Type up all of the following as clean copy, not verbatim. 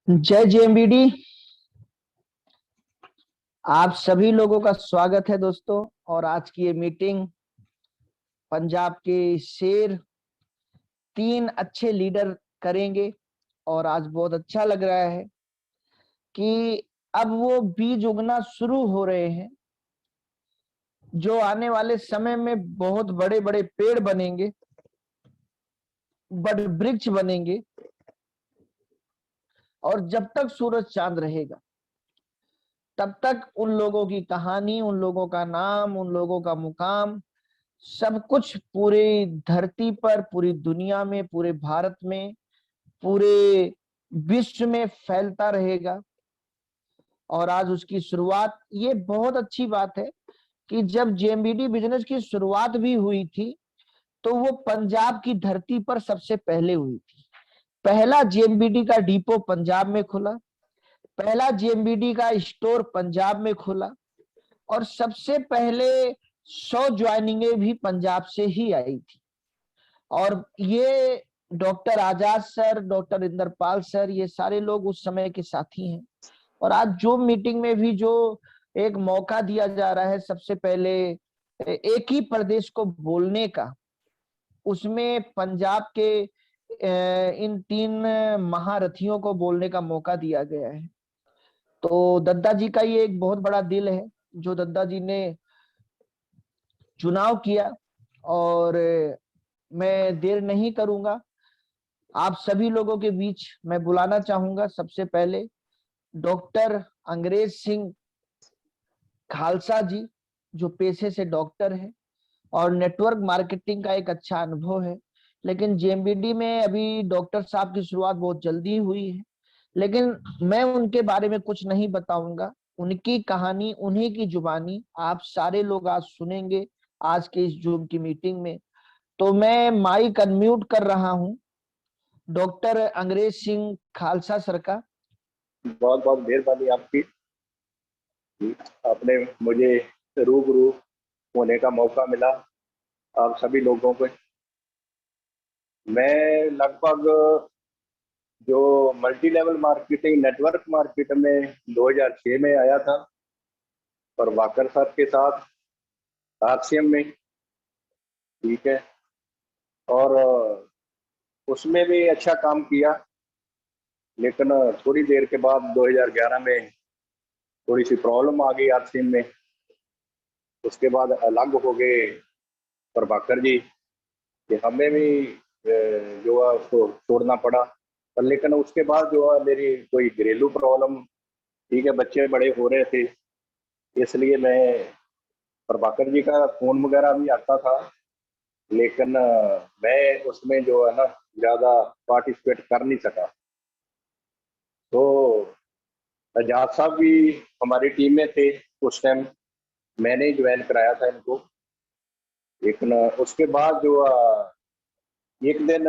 जय जेएमबीडी। आप सभी लोगों का स्वागत है दोस्तों। और आज की ये मीटिंग पंजाब के शेर तीन अच्छे लीडर करेंगे। और आज बहुत अच्छा लग रहा है कि अब वो बीज उगना शुरू हो रहे हैं जो आने वाले समय में बहुत बड़े बड़े पेड़ बनेंगे, बड़े वृक्ष बनेंगे। और जब तक सूरज चांद रहेगा तब तक उन लोगों की कहानी, उन लोगों का नाम, उन लोगों का मुकाम सब कुछ पूरी धरती पर, पूरी दुनिया में, पूरे भारत में, पूरे विश्व में फैलता रहेगा। और आज उसकी शुरुआत, ये बहुत अच्छी बात है कि जब जेएमबीडी बिजनेस की शुरुआत भी हुई थी तो वो पंजाब की धरती पर सबसे पहले हुई थी। पहला जेएमबीडी का डिपो पंजाब में खुला, पहला जेएमबीडी का स्टोर पंजाब में खुला, और सबसे पहले 100 ज्वाइनिंगें भी पंजाब से ही आई थी। और ये डॉक्टर आजाद सर, डॉक्टर इंद्रपाल सर, ये सारे लोग उस समय के साथी हैं। और आज जो मीटिंग में भी जो एक मौका दिया जा रहा है सबसे पहले एक ही प्रदेश को बोलने का, उसमें पंजाब के इन तीन महारथियों को बोलने का मौका दिया गया है। तो दद्दा जी का ये एक बहुत बड़ा दिल है जो दद्दा जी ने चुनाव किया। और मैं देर नहीं करूंगा, आप सभी लोगों के बीच मैं बुलाना चाहूंगा सबसे पहले डॉक्टर अंग्रेज सिंह खालसा जी, जो पेशे से डॉक्टर है और नेटवर्क मार्केटिंग का एक अच्छा अनुभव है। लेकिन जेएमबीडी में अभी डॉक्टर साहब की शुरुआत बहुत जल्दी हुई है, लेकिन मैं उनके बारे में कुछ नहीं बताऊंगा। उनकी कहानी, उन्हीं की जुबानी आप सारे लोग आज सुनेंगे आज के इस जूम की मीटिंग में। तो मैं माइक अनम्यूट कर रहा हूं डॉक्टर अंग्रेज सिंह खालसा सर का। बहुत बहुत मेहरबानी आपकी। आपने मुझे रूबरू होने का मौका मिला आप सभी लोगों को। मैं लगभग जो multi level marketing network market में 2006 में आया था और वाकर सर के साथ आरसीएम में। ठीक है। और उसमें भी अच्छा काम किया, लेकिन थोड़ी देर के बाद 2011 में थोड़ी सी प्रॉब्लम आ गई आरसीएम में। उसके बाद अलग हो गए प्रभाकर जी कि हमें भी जो है उसको छोड़ना पड़ा। पर लेकिन उसके बाद जो है मेरी कोई घरेलू प्रॉब्लम, ठीक है, बच्चे बड़े हो रहे थे, इसलिए मैं प्रभाकर जी का फोन वगैरह भी आता था, लेकिन मैं उसमें जो है ना ज़्यादा पार्टिसिपेट कर नहीं सका। तो आजाद साहब भी हमारी टीम में थे उस टाइम, मैंने ज्वाइन कराया था इनको। लेकिन उसके बाद जो एक दिन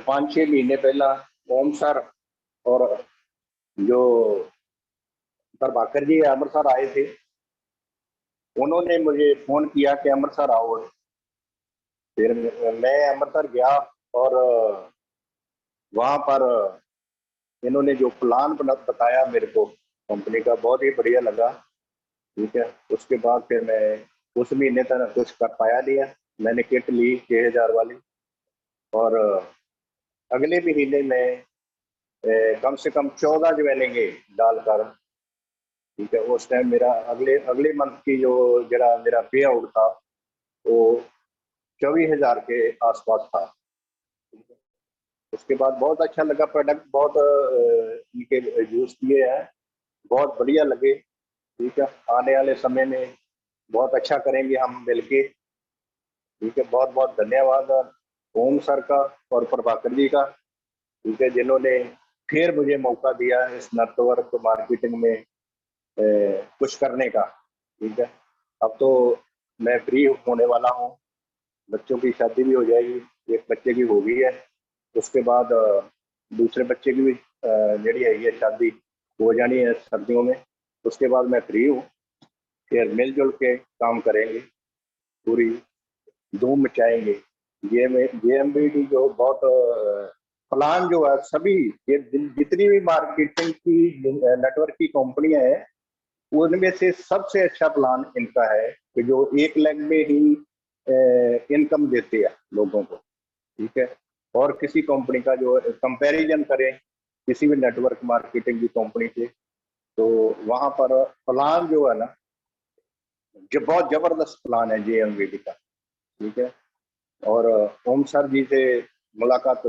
5-6 महीने पहला ओम सर और जो प्रभाकर जी अमृतसर आए थे, उन्होंने मुझे फोन किया कि अमृतसर आओ। फिर मैं अमृतसर गया और वहां पर इन्होंने जो प्लान बताया मेरे को कंपनी का, बहुत ही बढ़िया लगा। ठीक है। उसके बाद फिर मैं उस महीने तक कुछ कर पाया नहीं है। मैंने किट ली 6,000 वाली, और अगले महीने में कम से कम 14 ज्वेलिंगे डालकर, ठीक है, उस टाइम मेरा अगले अगले मंथ की जो जरा मेरा पे आउट था वो 24,000 के आसपास था। उसके बाद बहुत अच्छा लगा, प्रोडक्ट बहुत इनके यूज किए हैं, बहुत बढ़िया लगे। ठीक है। आने वाले समय में बहुत अच्छा करेंगे हम मिलके। ठीक है। बहुत बहुत धन्यवाद ओम सर का और प्रभाकर जी का, ठीक है, जिन्होंने फिर मुझे मौका दिया इस नेटवर्क मार्केटिंग में कुछ करने का। ठीक है। अब तो मैं फ्री होने वाला हूँ, बच्चों की शादी भी हो जाएगी, एक बच्चे की हो गई है। उसके बाद दूसरे बच्चे की भी जड़ी है शादी हो जानी है सर्दियों में। उसके बाद मैं फ्री हूँ, फिर मिलजुल के काम करेंगे, पूरी धूम मचाएंगे। जेएमबीडी जो बहुत प्लान जो है सभी ये जितनी भी मार्केटिंग की नेटवर्क की कंपनियां हैं उनमें से सबसे अच्छा प्लान इनका है कि जो 1 लाख में ही इनकम देते हैं लोगों को, ठीक है। और किसी कंपनी का जो कंपैरिजन करें किसी भी नेटवर्क मार्केटिंग की कंपनी से, तो वहां पर प्लान जो है ना, जो बहुत जबरदस्त प्लान है जेएमवीडी का, ठीक है। और ओम सर जी से मुलाकात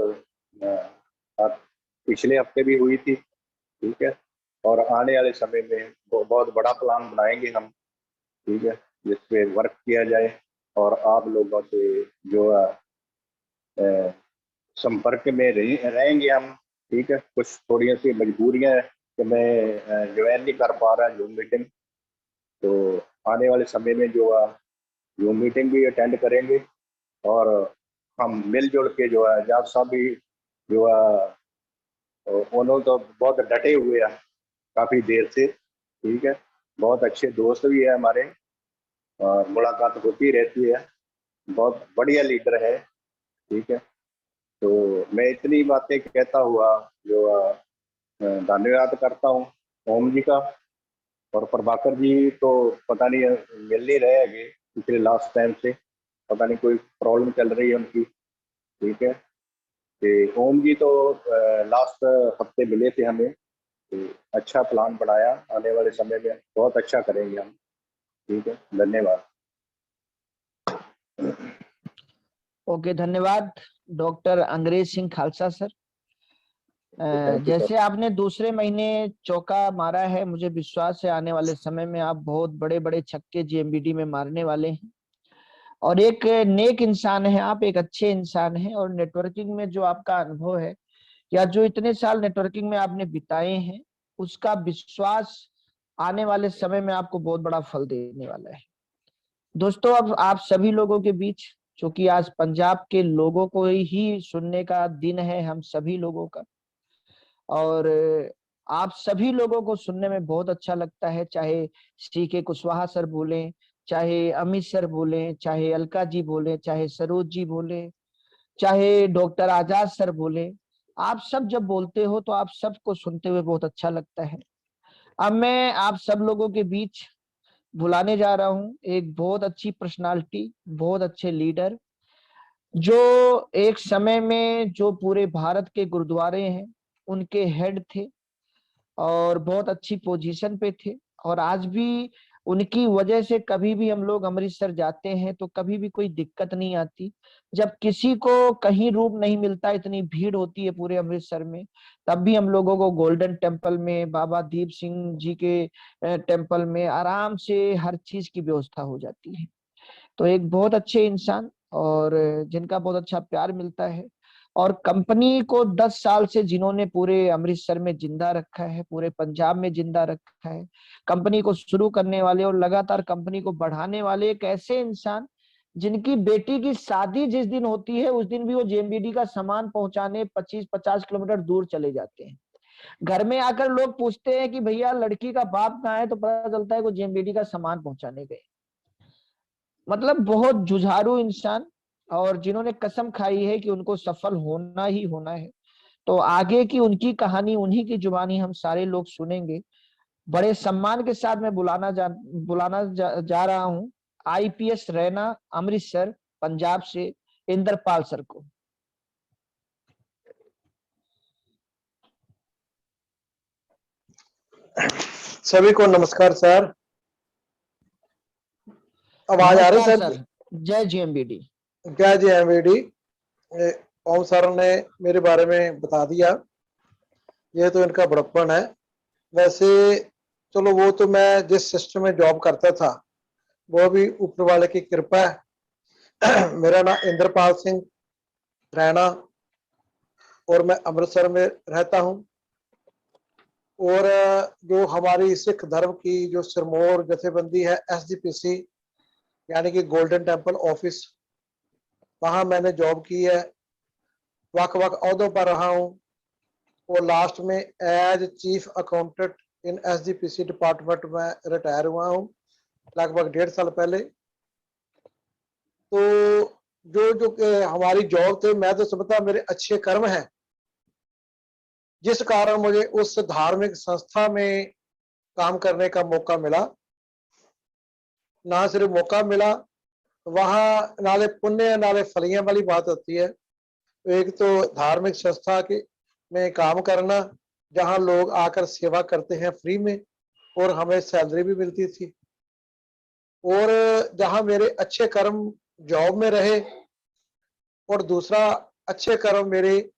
पिछले हफ्ते भी हुई थी, ठीक है। और आने वाले समय में बहुत बड़ा प्लान बनाएंगे हम, ठीक है, जिस पे वर्क किया जाए। और आप लोगों से जो है संपर्क में रहेंगे हम, ठीक है। कुछ थोड़ी सी मजबूरियां है कि मैं ज्वाइन नहीं कर पा रहा जूम मीटिंग, तो आने वाले समय में जो है जूम मीटिंग भी अटेंड करेंगे। और हम मिलजुल के जो है जब सभी जो है उन्होंने तो बहुत डटे हुए हैं काफी देर से, ठीक है। बहुत अच्छे दोस्त भी है हमारे और मुलाकात होती रहती है, बहुत बढ़िया लीडर है, ठीक है। तो मैं इतनी बातें कहता हुआ जो धन्यवाद करता हूँ ओम जी का। और प्रभाकर जी तो पता नहीं मिल नहीं रहे हैं पिछले लास्ट टाइम से, पता नहीं कोई प्रॉब्लम चल रही है उनकी, ठीक है। कि ओम जी तो लास्ट हफ्ते मिले थे हमें, तो अच्छा प्लान बनाया, आने वाले समय में बहुत अच्छा करेंगे हम, ठीक है। धन्यवाद। ओके, धन्यवाद डॉक्टर अंग्रेज Singh Khalsa sir. Thank you sir. जैसे आपने दूसरे महीने चौका मारा है, मुझे विश्वास है आने वाले समय में आप बहुत बड़े बड़े छक्के जेएमबीडी में मारने वाले हैं। और एक नेक इंसान है आप, एक अच्छे इंसान हैं। और नेटवर्किंग में जो आपका अनुभव है या जो इतने साल नेटवर्किंग में आपने बिताए हैं, उसका विश्वास आने वाले समय में आपको बहुत बड़ा फल देने वाला है। दोस्तों, अब आप सभी लोगों के बीच, क्योंकि आज पंजाब के लोगों को ही सुनने का दिन है, हम सभी लोगों का, और आप सभी लोगों को सुनने में बहुत अच्छा लगता है, चाहे श्री के कुशवाहा सर बोले, चाहे अमित सर बोले, चाहे अलका जी बोले, चाहे सरोज जी बोले, चाहे डॉक्टर आजाद सर बोले। आप सब जब बोलते हो तो आप सबको सुनते हुए बहुत अच्छा लगता है। अब मैं आप सब लोगों के बीच बुलाने जा रहा हूं एक बहुत अच्छी पर्सनालिटी, बहुत अच्छे लीडर, जो एक समय में जो पूरे भारत के गुरुद्वारे हैं उनके हेड थे और बहुत अच्छी पोजीशन पे थे। और आज भी उनकी वजह से कभी भी हम लोग अमृतसर जाते हैं तो कभी भी कोई दिक्कत नहीं आती। जब किसी को कहीं रूम नहीं मिलता, इतनी भीड़ होती है पूरे अमृतसर में, तब भी हम लोगों को गोल्डन टेम्पल में, बाबा दीप सिंह जी के टेम्पल में आराम से हर चीज की व्यवस्था हो जाती है। तो एक बहुत अच्छे इंसान, और जिनका बहुत अच्छा प्यार मिलता है, और कंपनी को 10 साल से जिन्होंने पूरे अमृतसर में जिंदा रखा है, पूरे पंजाब में जिंदा रखा है, कंपनी को शुरू करने वाले और लगातार कंपनी को बढ़ाने वाले एक ऐसे इंसान, जिनकी बेटी की शादी जिस दिन होती है उस दिन भी वो जेएमबीडी का सामान पहुंचाने 25-50 किलोमीटर दूर चले जाते हैं। घर में आकर लोग पूछते हैं कि भैया लड़की का बाप कहाँ है, तो पता चलता है वो जेएमबीडी का सामान पहुंचाने गए। मतलब बहुत जुझारू इंसान, और जिन्होंने कसम खाई है कि उनको सफल होना ही होना है। तो आगे की उनकी कहानी उन्हीं की जुबानी हम सारे लोग सुनेंगे। बड़े सम्मान के साथ मैं बुलाना जा रहा हूं आईपीएस रैना, अमृतसर पंजाब से, इंद्रपाल सर को। सभी को नमस्कार सर। आवाज आ रही नमस्कार सर? सर, जय जेएमबीडी। क्या जी एमवीडी। ओम सर ने मेरे बारे में बता दिया, ये तो इनका बड़प्पन है। वैसे चलो, वो तो मैं जिस सिस्टम में जॉब करता था वो भी ऊपर वाले की कृपा है। मेरा नाम इंद्रपाल सिंह रैना और मैं अमृतसर में रहता हूँ। और जो हमारी सिख धर्म की जो सिरमौर जथेबंदी है एसजीपीसी, यानी कि गोल्डन टेम्पल ऑफिस, वहाँ मैंने जॉब की है, वक वक अहदों पर रहा हूँ। और लास्ट में as chief accountant in SGPC department में रिटायर हुआ हूँ लगभग 1.5 साल पहले। तो जो जो हमारी जॉब थे, मैं तो समझता मेरे अच्छे कर्म हैं जिस कारण मुझे उस धार्मिक संस्था में काम करने का मौका मिला। ना सिर्फ मौका मिला, वहाँ नाले पुण्य नाले फलियां वाली बात होती है। एक तो धार्मिक संस्था के में काम करना, जहाँ लोग आकर सेवा करते हैं फ्री में और हमें सैलरी भी मिलती थी, और जहाँ मेरे अच्छे कर्म जॉब में रहे, और दूसरा अच्छे कर्म मेरे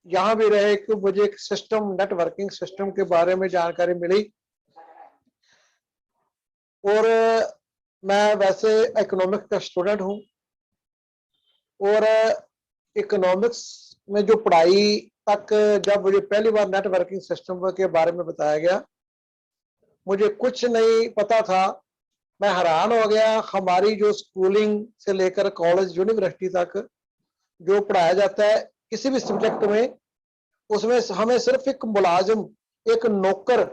यहाँ भी रहे कि मुझे एक सिस्टम, नेटवर्किंग सिस्टम के बारे में जानकारी मिली। और मैं वैसे इकोनॉमिक्स का स्टूडेंट हूँ, और इकोनॉमिक्स में जो पढ़ाई तक जब मुझे पहली बार नेटवर्किंग सिस्टम के बारे में बताया गया, मुझे कुछ नहीं पता था। मैं हैरान हो गया। हमारी जो स्कूलिंग से लेकर कॉलेज यूनिवर्सिटी तक जो पढ़ाया जाता है किसी भी सब्जेक्ट में, उसमें हमें सिर्फ एक मुलाजिम, एक नौकर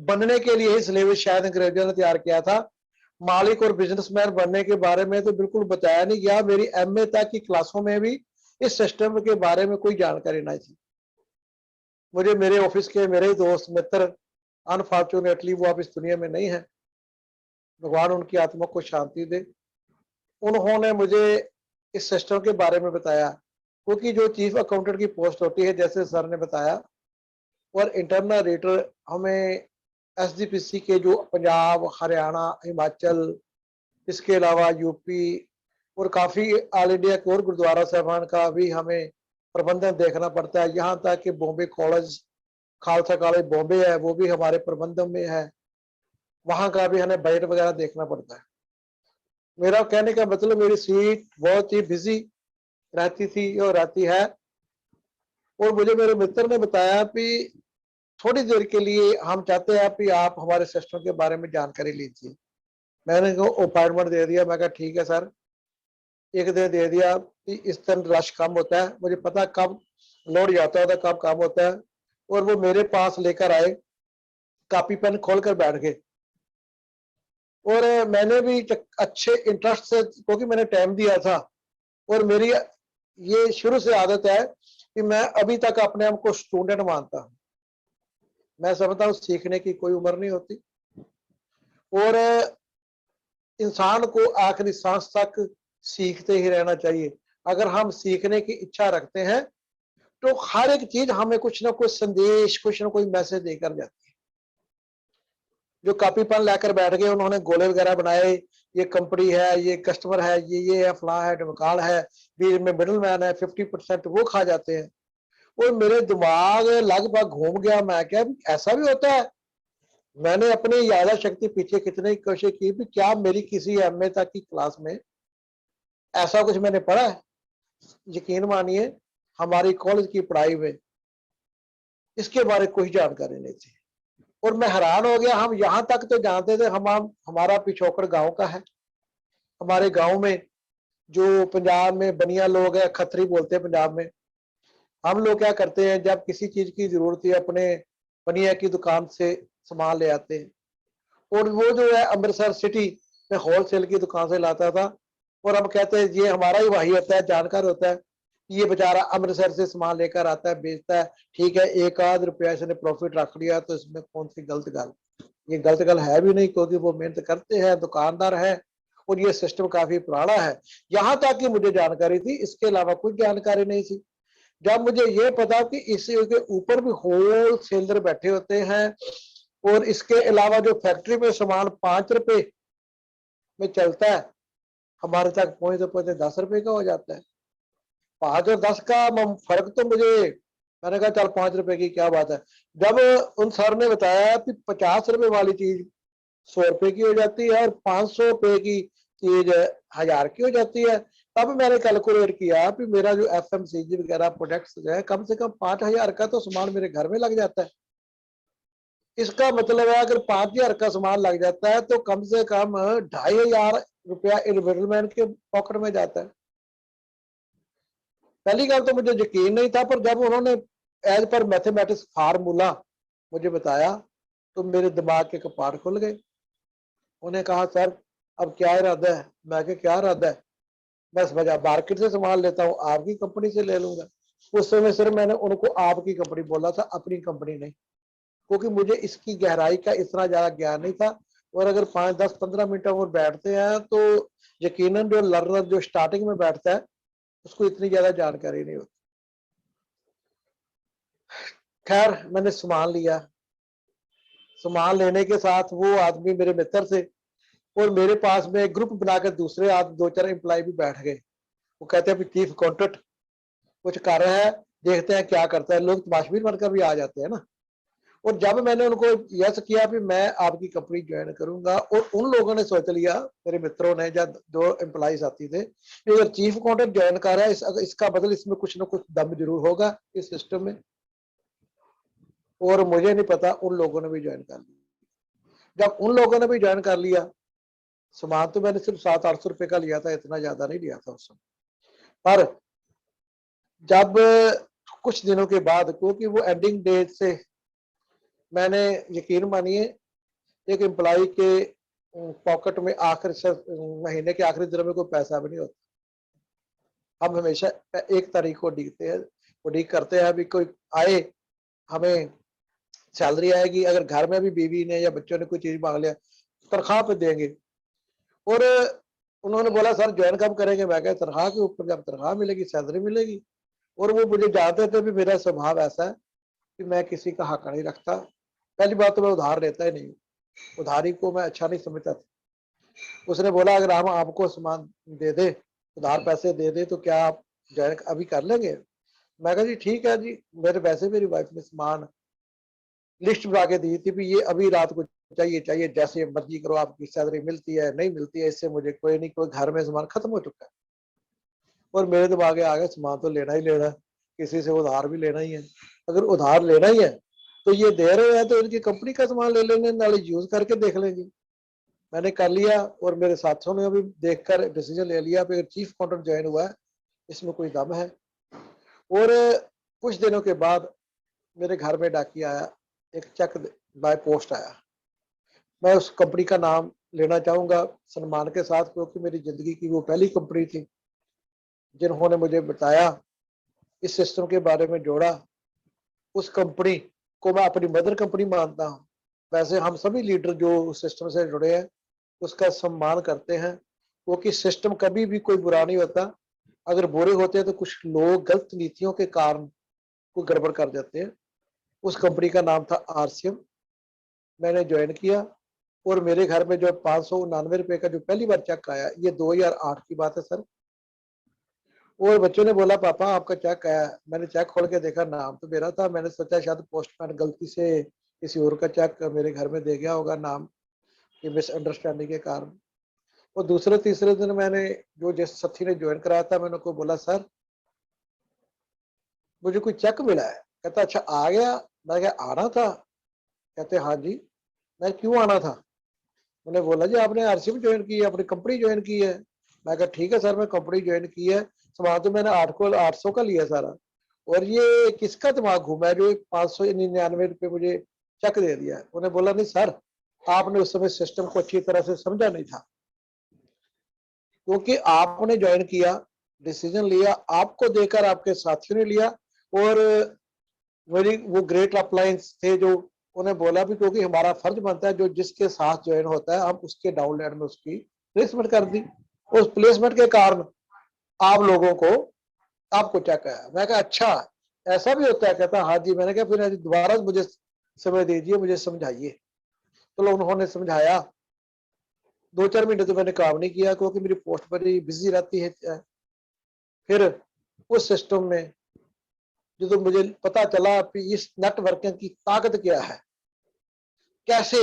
बनने के लिए ही सिलेबस शायद अंग्रेजों ने तैयार किया था। मालिक और बिजनेसमैन बनने के बारे में तो बिल्कुल बताया नहीं गया। मेरी एमए तक की क्लासों में भी इस सिस्टम के बारे में कोई जानकारी नहीं थी। मुझे मेरे ऑफिस के मेरे ही दोस्त मित्र, अनफॉर्चुनेटली वो अब इस दुनिया में नहीं है, भगवान उनकी आत्मा को शांति दे, उन्होंने मुझे इस सिस्टम के बारे में बताया। क्योंकि जो चीफ अकाउंटेंट की पोस्ट होती है, जैसे सर ने बताया, और इंटरनल रेटर हमें एसजीपीसी के जो पंजाब, हरियाणा, हिमाचल, इसके अलावा यूपी और काफ़ी ऑल इंडिया के और गुरुद्वारा साहबान का भी हमें प्रबंधन देखना पड़ता है। यहाँ तक कि बॉम्बे कॉलेज, खालसा कॉलेज बॉम्बे है, वो भी हमारे प्रबंधन में है, वहाँ का भी हमें बजट वगैरह देखना पड़ता है। मेरा कहने का मतलब, मेरी सीट बहुत ही बिजी रहती थी और रहती है। और मुझे मेरे मित्र ने बताया कि थोड़ी देर के लिए हम चाहते हैं कि आप हमारे सिस्टम के बारे में जानकारी लीजिए। मैंने अपॉइंटमेंट दे दिया। मैं कहा ठीक है सर। एक दिन दे दिया कि इस दिन रश कम होता है, मुझे पता कब लोड जाता होता, कब कम होता है। और वो मेरे पास लेकर आए, कॉपी पेन खोल कर बैठ गए। और मैंने भी अच्छे इंटरेस्ट से, क्योंकि मैंने टाइम दिया था, और मेरी ये शुरू से आदत है कि मैं अभी तक अपने आप को स्टूडेंट मानता हूँ। मैं समझता हूँ सीखने की कोई उम्र नहीं होती, और इंसान को आखिरी सांस तक सीखते ही रहना चाहिए। अगर हम सीखने की इच्छा रखते हैं तो हर एक चीज हमें कुछ ना कुछ संदेश, कुछ ना कोई मैसेज देकर जाती है। जो कॉपी पेन लेकर बैठ गए, उन्होंने गोले वगैरह बनाए, ये कंपनी है, ये कस्टमर है, ये है, फलां है, ढमकाल है, बीच में मिडल मैन है, 50% वो खा जाते हैं। और मेरे दिमाग लगभग घूम गया। मैं क्या, ऐसा भी होता है? मैंने अपनी यादा शक्ति पीछे कितने की कोशिश की भी क्या मेरी किसी एमए तक की क्लास में ऐसा कुछ मैंने पढ़ा है? यकीन मानिए, हमारी कॉलेज की पढ़ाई में इसके बारे में कोई जानकारी नहीं थी। और मैं हैरान हो गया। हम यहाँ तक तो जानते थे, हमारा पिछोकड़ गांव का है। हमारे गांव में जो पंजाब में बनिया लोग हैं, खत्री बोलते हैं पंजाब में, हम लोग क्या करते हैं, जब किसी चीज की जरूरत है अपने बनिया की दुकान से सामान ले आते हैं। और वो जो है अमृतसर सिटी में होलसेल की दुकान से लाता था। और हम कहते हैं ये हमारा ही भाई होता है, जानकार होता है, ये बेचारा अमृतसर से सामान लेकर आता है, बेचता है, ठीक है, एक आध रुपया इसने प्रॉफिट रख लिया तो इसमें कौन सी गलत गल? ये गलत गल है भी नहीं, क्योंकि वो मेहनत करते हैं, दुकानदार है, और ये सिस्टम काफी पुराना है। यहाँ तक कि मुझे जानकारी थी, इसके अलावा कुछ जानकारी नहीं थी। जब मुझे ये पता कि इसके ऊपर भी होल सेलर बैठे होते हैं, और इसके अलावा जो फैक्ट्री में सामान 5 रुपए में चलता है, हमारे तक पहुंचते पहुंचते 10 रुपए का हो जाता है। 5 और 10 का फर्क तो मुझे, मैंने कहा चल 5 रुपए की क्या बात है। जब उन सर ने बताया कि 50 रुपए वाली चीज 100 रुपए की हो जाती है, और 500 रुपए की चीज 1000 की हो जाती है, तब मैंने कैलकुलेट किया कि मेरा जो एफएमसीजी वगैरह प्रोडक्ट्स है, कम से कम 5000 का तो सामान मेरे घर में लग जाता है। इसका मतलब है अगर 5000 का सामान लग जाता है तो कम से कम 2500 रुपया मिडलमैन के पॉकेट में जाता है। पहली गल तो मुझे यकीन नहीं था, पर जब उन्होंने एज पर मैथमेटिक्स फार्मूला मुझे बताया तो मेरे दिमाग के कपाट खुल गए। उन्हें कहा सर अब क्या इरादा है? मैं क्या इरादा है, बस वजह मार्केट से सामान लेता हूँ, आपकी कंपनी से ले लूंगा। उस समय सर मैंने उनको आपकी कंपनी बोला था, अपनी कंपनी नहीं, क्योंकि मुझे इसकी गहराई का इतना ज्यादा ज्ञान नहीं था। और अगर 5, 10, 15 मिनट वो बैठते हैं तो यकीनन जो लर्नर जो स्टार्टिंग में बैठता है उसको इतनी ज्यादा जानकारी नहीं होती। खैर मैंने सामान लिया, सामान लेने के साथ वो आदमी मेरे मित्र थे और मेरे पास में एक ग्रुप बनाकर दूसरे आदमी 2-4 एम्प्लॉय भी बैठ गए। वो कहते हैं अभी चीफ अकाउंटेंट कुछ कर रहा है, देखते हैं क्या करता है। लोग तमाशबीन बनकर भी आ जाते हैं ना। और जब मैंने उनको यस किया कि मैं आपकी कंपनी ज्वाइन करूंगा, और उन लोगों ने सोच लिया, मेरे मित्रों ने, जब 2 एम्प्लॉय साथी थे, कि अगर चीफ अकाउंटेंट ज्वाइन कर रहा है इसका मतलब इसमें कुछ ना कुछ दम जरूर होगा इस सिस्टम में। और मुझे नहीं पता, उन लोगों ने भी ज्वाइन कर लिया। जब उन लोगों ने भी ज्वाइन कर लिया, सामान तो मैंने सिर्फ 700-800 रुपए का लिया था, इतना ज्यादा नहीं लिया था उस समय। पर जब कुछ दिनों के बाद, क्योंकि वो एंडिंग डेट से, मैंने, यकीन मानिए, एक एम्प्लॉय के पॉकेट में महीने के आखिरी दिन में कोई पैसा भी नहीं होता। हम हमेशा 1 तारीख को उड़ीकते हैं, उड़ीक करते हैं अभी कोई आए, हमें सैलरी आएगी। अगर घर में भी बीवी ने या बच्चों ने कोई चीज मांग लिया, तनख्वाह पे देंगे। और उन्होंने बोला सर ज्वाइन कब करेंगे? मैं कहा तनख्वाह के ऊपर, जब तनख्वाह मिलेगी सैलरी मिलेगी। और वो मुझे जानते थे भी मेरा स्वभाव ऐसा है कि मैं किसी का हक नहीं रखता। पहली बात तो मैं उधार लेता ही नहीं, उधारी को मैं अच्छा नहीं समझता था। उसने बोला अगर हम आपको सामान दे दे, उधार पैसे दे दे, तो क्या आप ज्वाइन अभी कर लेंगे? मैं कहा जी ठीक है जी। मेरे वैसे मेरी वाइफ ने सामान लिस्ट बना के दी थी भी ये अभी रात को चाहिए, जैसे मर्जी करो, आपकी सैलरी मिलती है नहीं मिलती है इससे मुझे कोई नहीं, कोई घर में सामान खत्म हो चुका है। और मेरे दिमाग आ गया सामान तो लेना ही लेना, किसी से उधार भी लेना ही है। अगर उधार लेना ही है तो ये दे रहे हैं तो इनकी कंपनी का सामान ले लेंगे, नाले यूज करके देख लेंगे। मैंने कर लिया और मेरे साथियों ने भी देखकर डिसीजन ले लिया कि चीफ अकाउंटेंट ज्वाइन हुआ है, इसमें कोई दम है। और कुछ दिनों के बाद मेरे घर में डाकिया आया, एक चेक बाय पोस्ट आया। मैं उस कंपनी का नाम लेना चाहूंगा सम्मान के साथ, क्योंकि मेरी जिंदगी की वो पहली कंपनी थी जिन्होंने मुझे बताया, इस सिस्टम के बारे में जोड़ा। उस कंपनी को मैं अपनी मदर कंपनी मानता हूँ। वैसे हम सभी लीडर जो उस सिस्टम से जुड़े हैं उसका सम्मान करते हैं, क्योंकि सिस्टम कभी भी कोई बुरा नहीं होता। अगर बुरे होते हैं तो कुछ लोग गलत नीतियों के कारण को गड़बड़ कर देते हैं। उस कंपनी का नाम था आरसीएम। मैंने ज्वाइन किया और मेरे घर में जो 599 रुपए का जो पहली बार चेक आया, ये 2008 की बात है सर। और बच्चों ने बोला पापा आपका चेक आया। मैंने चेक खोल के देखा, नाम तो मेरा था। मैंने सोचा शायद पोस्टमैन गलती से किसी और का चेक मेरे घर में दे गया होगा, नाम की मिसअंडरस्टैंडिंग के कारण। और दूसरे तीसरे दिन मैंने जो जिस साथी ने ज्वाइन कराया था, मैंने उनको बोला सर मुझे कोई चेक मिला है। कहता अच्छा आ गया। मैं क्या आना था? कहते हाँ जी। मैं क्यों आना था? मैंने बोला जी आपने आरसीएम ज्वाइन की है, अपनी कंपनी ज्वाइन की है। मैं कहा ठीक है सर मैं कंपनी ज्वाइन की है, सामान तो मैंने 800 का लिया सारा। और ये किसका दिमाग घूमा है जो 599 रुपये मुझे चेक दे दिया है? उन्हें बोला नहीं सर आपने उस समय सिस्टम को अच्छी तरह से समझा नहीं था, क्योंकि आपने ज्वाइन किया, डिसीजन लिया, आपको देकर आपके साथियों ने लिया। और मेरी वो ग्रेट अप्लायंस थे जो उन्हें बोला भी, क्योंकि हमारा फर्ज बनता है जो जिसके साथ ज्वाइन होता है हम उसके डाउनलाइन में उसकी प्लेसमेंट कर दी। उस प्लेसमेंट के कारण आप लोगों को आपको चेक आया। मैं कहा अच्छा ऐसा भी होता है? कहता हाँ जी। मैंने कहा फिर दोबारा मुझे समय दीजिए, मुझे समझाइए। तो उन्होंने समझाया। 2-4 महीने तो मैंने काम नहीं किया क्योंकि मेरी पोस्ट बड़ी बिजी रहती है। फिर उस सिस्टम में जो मुझे पता चला कि इस नेटवर्किंग की ताकत क्या है, कैसे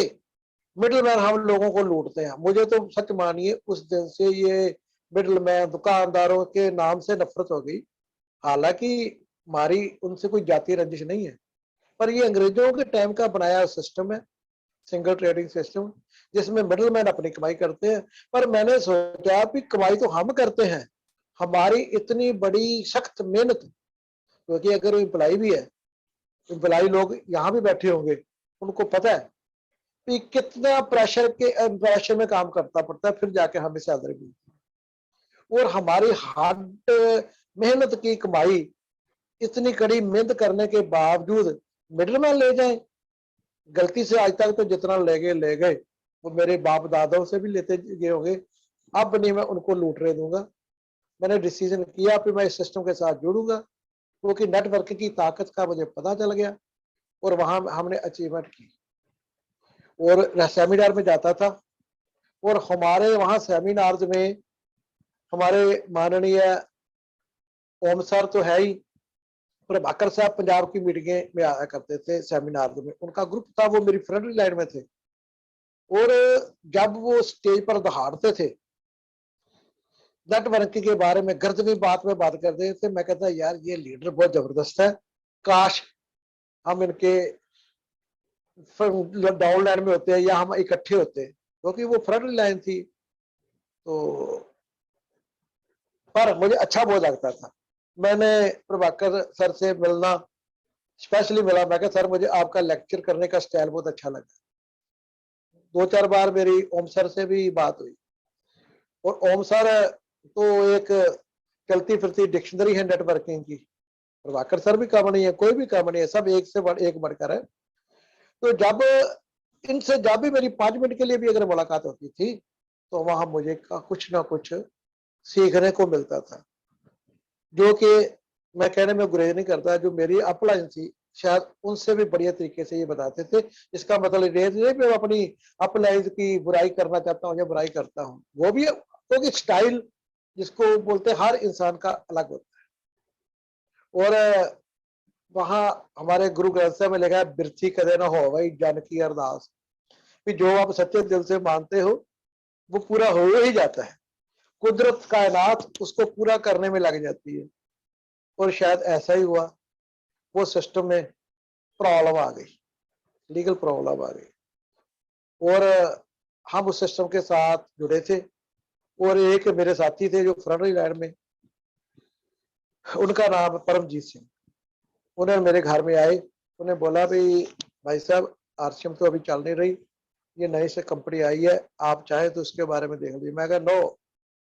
मिडलमैन हम लोगों को लूटते हैं, मुझे तो सच मानिए उस दिन से ये मिडलमैन दुकानदारों के नाम से नफरत हो गई। हालांकि हमारी उनसे कोई जातीय रंजिश नहीं है, पर ये अंग्रेजों के टाइम का बनाया सिस्टम है, सिंगल ट्रेडिंग सिस्टम, जिसमें मिडलमैन अपनी कमाई करते हैं। पर मैंने सोचा कि कमाई तो हम करते हैं, हमारी इतनी बड़ी सख्त मेहनत, क्योंकि अगर वो एम्प्लाई भी है, एम्प्लाई लोग यहाँ भी बैठे होंगे, उनको पता है कि कितना प्रेशर में काम करता पड़ता है, फिर जाके हमें सैलरी मिलती है। और हमारी हार्ड मेहनत की कमाई इतनी कड़ी मेहनत करने के बावजूद मिडलमैन ले जाए। गलती से आज तक तो जितना ले गए वो मेरे बाप दादाओं से भी लेते गए होंगे। अब नहीं मैं उनको लूटने दूंगा। मैंने डिसीजन किया कि मैं इस सिस्टम के साथ जुड़ूंगा, क्योंकि नेटवर्क की ताकत का मुझे पता चल गया और वहां हमने अचीवमेंट की। और सेमिनार में जाता था और हमारे वहां सेमिनार्स में हमारे माननीय ओम सर तो है ही, प्रभाकर साहब पंजाब की मीटिंगें में आया करते थे सेमिनार में। उनका ग्रुप था, वो मेरी फ्रंट लाइन में थे। और जब वो स्टेज पर दहाड़ते थे नेटवर्किंग के बारे में, गर्दनी बात में बात करते थे, मैं कहता यार ये लीडर बहुत जबरदस्त है, काश हम इनके डाउन लाइन में होते हैं या हम इकट्ठे होते, क्योंकि वो फ्रंट लाइन थी। तो पर मुझे अच्छा बहुत लगता था। मैंने प्रभाकर सर से मिलना, स्पेशली मिला, मैं कहा सर मुझे आपका लेक्चर करने का स्टाइल बहुत अच्छा लगा। 2-4 बार मेरी ओम सर से भी बात हुई। और ओम सर तो एक चलती फिरती डिक्शनरी है नेटवर्किंग की। प्रभाकर सर भी कम नहीं है, कोई भी कम नहीं है, सब एक से एक बढ़कर है। तो जब इनसे जब भी मेरी 5 मिनट के लिए भी अगर मुलाकात होती थी तो वहां मुझे कुछ ना कुछ सीखने को मिलता था, जो कि मैं कहने में गुरेज नहीं करता। जो मेरी अपलाइन थी शायद उनसे भी बढ़िया तरीके से ये बताते थे। इसका मतलब ये नहीं मैं अपनी अपलाइन की बुराई करना चाहता हूँ या बुराई करता हूँ, वो भी क्योंकि स्टाइल जिसको बोलते हैं हर इंसान का अलग होता है। और वहां हमारे गुरु ग्रंथ साहब में लिखा है बिरथी कदे ना हो वही जन की अरदास, कि जो आप सच्चे दिल से मानते हो वो पूरा हो ही जाता है। कुदरत कायनात उसको पूरा करने में लग जाती है। और शायद ऐसा ही हुआ, वो सिस्टम में प्रॉब्लम आ गई, लीगल प्रॉब्लम आ गई और हम उस सिस्टम के साथ जुड़े थे। और एक मेरे साथी थे जो फ्रंट लाइन में, उनका नाम परमजीत सिंह। उन्होंने मेरे घर में आए, उन्हें बोला भाई साहब आरसीएम तो अभी चल नहीं रही, ये नई से कंपनी आई है, आप चाहे तो उसके बारे में देख लीजिए। मैं कहा नो,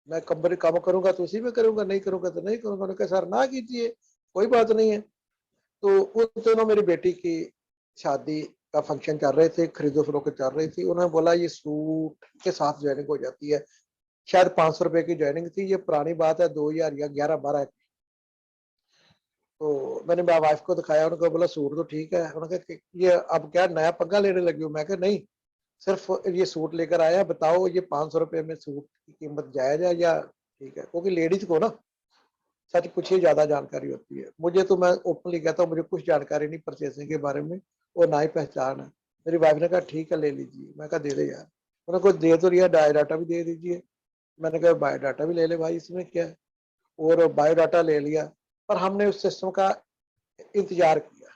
मैं कंपनी काम करूंगा तो उसी में करूंगा, नहीं करूंगा तो नहीं करूंगा। उन्होंने कहा सर ना कीजिए, कोई बात नहीं है। तो उन दिनों मेरी बेटी की शादी का फंक्शन चल रहे थे, खरीदो फरोख्त चल रही थी। उन्होंने बोला ये सूट के साथ ज्वाइनिंग हो जाती है, शायद 500 रुपए की ज्वाइनिंग थी, ये पुरानी बात है 2011-12। तो मैंने मेरी वाइफ को दिखाया, उनको बोला सूट तो ठीक है। उन्होंने कहा ये अब क्या नया पंगा लेने लगी हूँ? मैं कहा नहीं, सिर्फ ये सूट लेकर आया, बताओ ये 500 रुपए में सूट की कीमत जायज है या ठीक है? क्योंकि लेडीज को ना सच कुछ ही ज्यादा जानकारी होती है। मुझे तो मैं ओपनली कहता हूँ मुझे कुछ जानकारी नहीं परचेसिंग के बारे में और ना ही पहचान है। मेरी वाइफ ने कहा ठीक है ले लीजिए। मैं कहा दे दे यार। उन्होंने कुछ दे तो लिया, बायोडाटा भी दे दीजिए। मैंने कहा बायोडाटा भी ले ले भाई, इसमें क्या है। और बायोडाटा ले लिया, पर हमने उस सिस्टम का इंतजार किया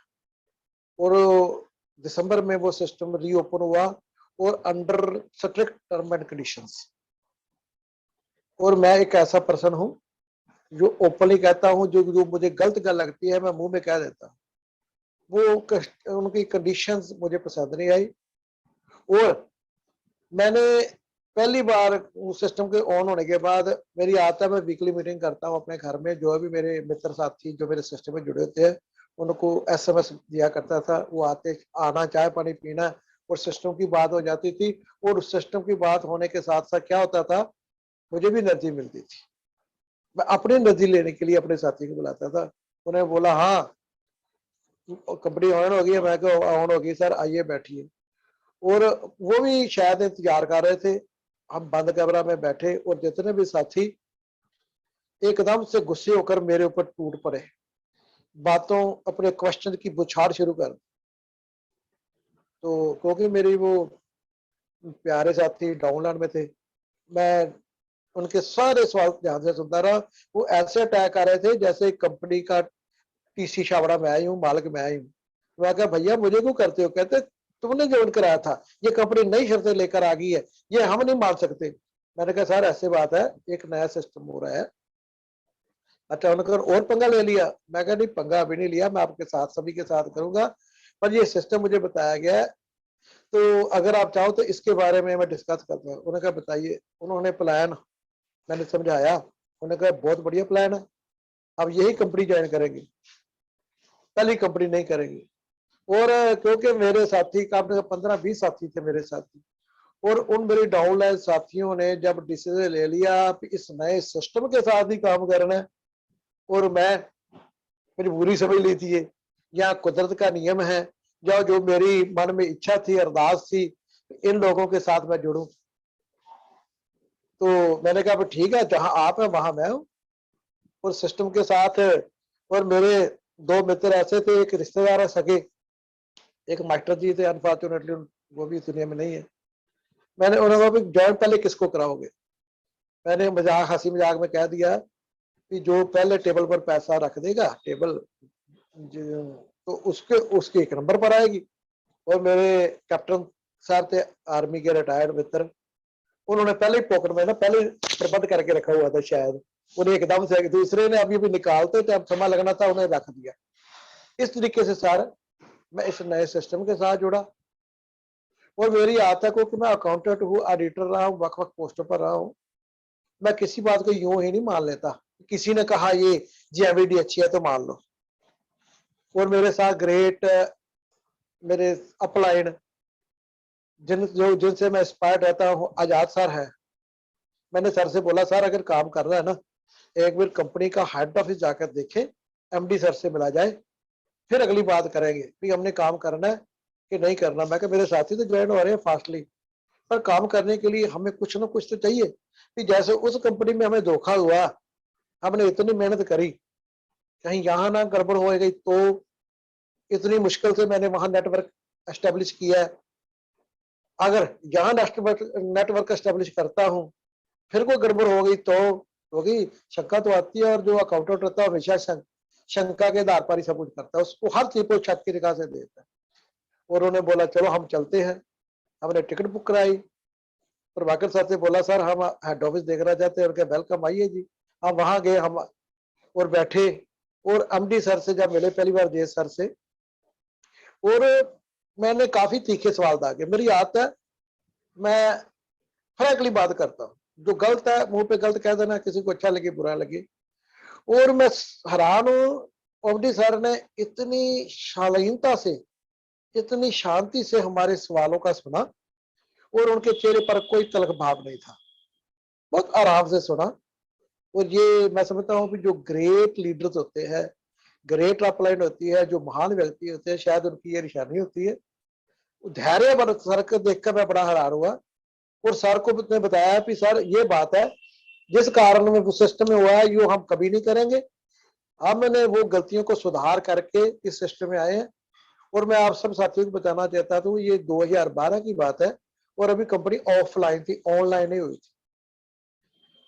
और दिसंबर में वो सिस्टम रीओपन हुआ और under strict term and conditions. और मैं एक ऐसा पर्सन हूं जो ओपनली कहता हूं, जो मुझे गलत गल लगती है मैं मुंह में कह देता हूं। वो उनकी कंडीशंस मुझे पसंद नहीं आई। और मैंने पहली बार उस सिस्टम के ऑन होने के बाद मेरी आदत है मैं वीकली मीटिंग करता हूं अपने घर में। जो भी मेरे मित्र साथी जो मेरे सिस्टम में जुड़े होते हैं उनको एसएमएस दिया करता था, वो आना चाय पानी पीना और सिस्टम की बात हो जाती थी। और उस सिस्टम की बात होने के साथ साथ क्या होता था, मुझे भी एनर्जी मिलती थी। मैं अपनी एनर्जी लेने के लिए अपने साथी को बुलाता था। उन्हें बोला हाँ कंपनी ऑन हो गई है, मैं ऑन हो गई सर आइए बैठिए। और वो भी शायद इंतजार कर रहे थे। हम बंद कमरा में बैठे और जितने भी साथी एकदम से गुस्से होकर मेरे ऊपर टूट पड़े, बातों अपने क्वेश्चन की बुछाड़ शुरू कर। तो क्योंकि मेरी वो प्यारे साथी डाउनलाइन में थे, मैं उनके सारे सवाल ध्यान से सुनता रहा। वो ऐसे अटैक कर रहे थे जैसे कंपनी का टीसी शावड़ा मैं आई हूँ, मालिक मैं आई हूँ। मैं कहा भैया मुझे क्यों करते हो? कहते तुमने ज्वाइन कराया था, ये कंपनी नई शर्तें लेकर आ गई है, ये हम नहीं मान सकते। मैंने कहा सर ऐसे बात है, एक नया सिस्टम हो रहा है। अच्छा उन्होंने और पंगा ले लिया? मैं कहा नहीं पंगा अभी नहीं लिया, मैं आपके साथ सभी के साथ करूंगा, पर ये सिस्टम मुझे बताया गया है तो अगर आप चाहो तो इसके बारे में मैं डिस्कस करता हूँ। उन्होंने कहा बताइए। उन्होंने प्लान मैंने समझाया, उन्होंने कहा बहुत बढ़िया प्लान है, अब यही कंपनी ज्वाइन करेंगे। पहली कंपनी नहीं करेंगे। और क्योंकि मेरे साथी कम से कम 15-20 साथी थे मेरे साथी, और उन मेरे डाउनलाइन साथियों ने जब डिसीजन ले लिया कि इस नए सिस्टम के साथ ही काम करना है, और मैं मजबूरी समझ ली थी ये, या कुदरत का नियम है, या जो मेरी मन में इच्छा थी, अरदास थी, इन लोगों के साथ मैं जुड़ूं, तो मैंने कहा ठीक है, जहां आप है वहां मैं हूं। और सिस्टम के साथ, और मेरे 2 मित्र ऐसे थे, एक रिश्तेदार है सगे, एक मास्टर जी थे, अनफॉर्चुनेटली वो भी दुनिया में नहीं है। मैंने उन्होंने कहा ज्वाइन पहले किसको कराओगे? मैंने मजाक, हंसी मजाक में कह दिया कि जो पहले टेबल पर पैसा रख देगा, टेबल तो उसके उसके 1 नंबर पर आएगी। और मेरे कैप्टन साहब थे, आर्मी के रिटायर्ड मित्र, उन्होंने पहले ही पॉकेट में ना पहले प्रबंध करके रखा हुआ था, शायद उन्हें एकदम से दूसरे ने अभी भी निकालते थे, अब समय लगना था, उन्हें रख दिया। इस तरीके से सर मैं इस नए सिस्टम के साथ जुड़ा। और मेरी आदत है कि मैं अकाउंटेंट हूँ, ऑडिटर रहा हूँ, वक्त वक्त पोस्टों पर रहा हूँ, मैं किसी बात को यूं ही नहीं मान लेता। किसी ने कहा ये जीएमवीडी अच्छी है तो मान लो। और मेरे साथ ग्रेट मेरे अपलाइन जिनसे मैं इंस्पायर्ड रहता हूँ, आजाद सर है। मैंने सर से बोला, सर अगर काम कर रहा है ना, एक बार कंपनी का हेड ऑफिस जाकर देखे, एमडी सर से मिला जाए, फिर अगली बात करेंगे कि हमने काम करना है कि नहीं करना। मैं मेरे साथी तो ज्वाइन हो रहे हैं फास्टली, पर काम करने के लिए हमें कुछ ना कुछ तो चाहिए। कि जैसे उस कंपनी में हमें धोखा हुआ, हमने इतनी मेहनत करी, कहीं यहाँ ना गड़बड़ हो गई, तो इतनी मुश्किल से मैंने वहां नेटवर्क एस्टेब्लिश किया है, अगर यहाँ नेटवर्क एस्टेब्लिश करता हूँ, फिर कोई गड़बड़ हो गई तो होगी, शंका तो आती है। और जो अकाउंटेंट रहता है हमेशा शंका के आधार पर ही सब कुछ करता है, उसको हर चीज को छत की निगाह से देता है। और उन्होंने बोला चलो हम चलते हैं, हमने टिकट बुक कराई। प्रभाकर सर से बोला, सर हम हेड ऑफिस देखना चाहते हैं। उनके वेलकम, आइए जी। हम वहां गए, हम और बैठे, और एमडी सर से जब मिले पहली बार, जे सर से, और मैंने काफी तीखे सवाल दागे। मेरी आदत है, मैं फ्रैंकली बात करता हूँ, जो गलत है मुंह पे गलत कह देना, किसी को अच्छा लगे बुरा लगे। और मैं हैरान हूँ, एमडी सर ने इतनी शालीनता से, इतनी शांति से हमारे सवालों का सुना, और उनके चेहरे पर कोई तलख भाव नहीं था, बहुत आराम से सुना। और ये मैं समझता हूँ कि जो ग्रेट लीडर्स होते हैं, ग्रेट अपलाइन होती है, जो महान व्यक्ति होते हैं, शायद उनकी ये निशानी होती है। धैर्य सर को देखकर मैं बड़ा हैरान हुआ। और सर को ने बताया कि सर ये बात है, जिस कारण में वो सिस्टम में हुआ है, ये हम कभी नहीं करेंगे। हमने वो गलतियों को सुधार करके इस सिस्टम में आए हैं। और मैं आप सब साथियों को बताना चाहता हूँ, ये 2012 की बात है, और अभी कंपनी ऑफलाइन थी, ऑनलाइन नहीं हुई थी,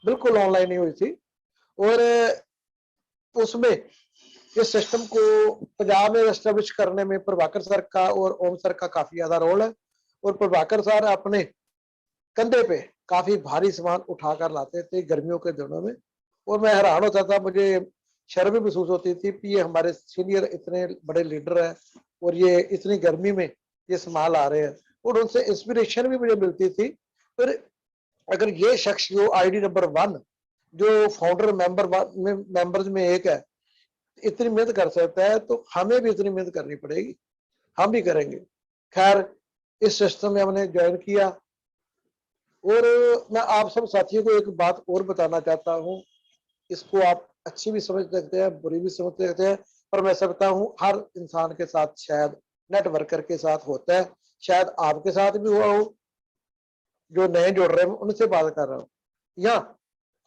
बिल्कुल ऑनलाइन नहीं हुई थी। और उसमें इस सिस्टम को पंजाब में एस्टेब्लिश करने में प्रभाकर सर का और ओम सर का काफी ज्यादा रोल है। और प्रभाकर सर अपने कंधे पे काफी भारी सामान उठाकर लाते थे गर्मियों के दिनों में, और मैं हैरान होता था, मुझे शर्म भी महसूस होती थी कि ये हमारे सीनियर इतने बड़े लीडर हैं, और ये इतनी गर्मी में ये सामान ला रहे हैं। और उनसे इंस्पिरेशन भी मुझे मिलती थी। फिर अगर ये शख्स जो आईडी नंबर 1, जो फाउंडर मेंबर्स में एक है, इतनी मेहनत कर सकता है, तो हमें भी इतनी मेहनत करनी पड़ेगी, हम भी करेंगे। खैर, इस सिस्टम में हमने ज्वाइन किया। और मैं आप सब साथियों को एक बात और बताना चाहता हूँ, इसको आप अच्छी भी समझ सकते हैं, बुरी भी समझ सकते हैं, पर मैं समझता हूँ हर इंसान के साथ, शायद नेटवर्कर के साथ होता है, शायद आपके साथ भी हुआ हो, जो नए जुड़ रहे हैं उनसे बात कर रहा हूँ, या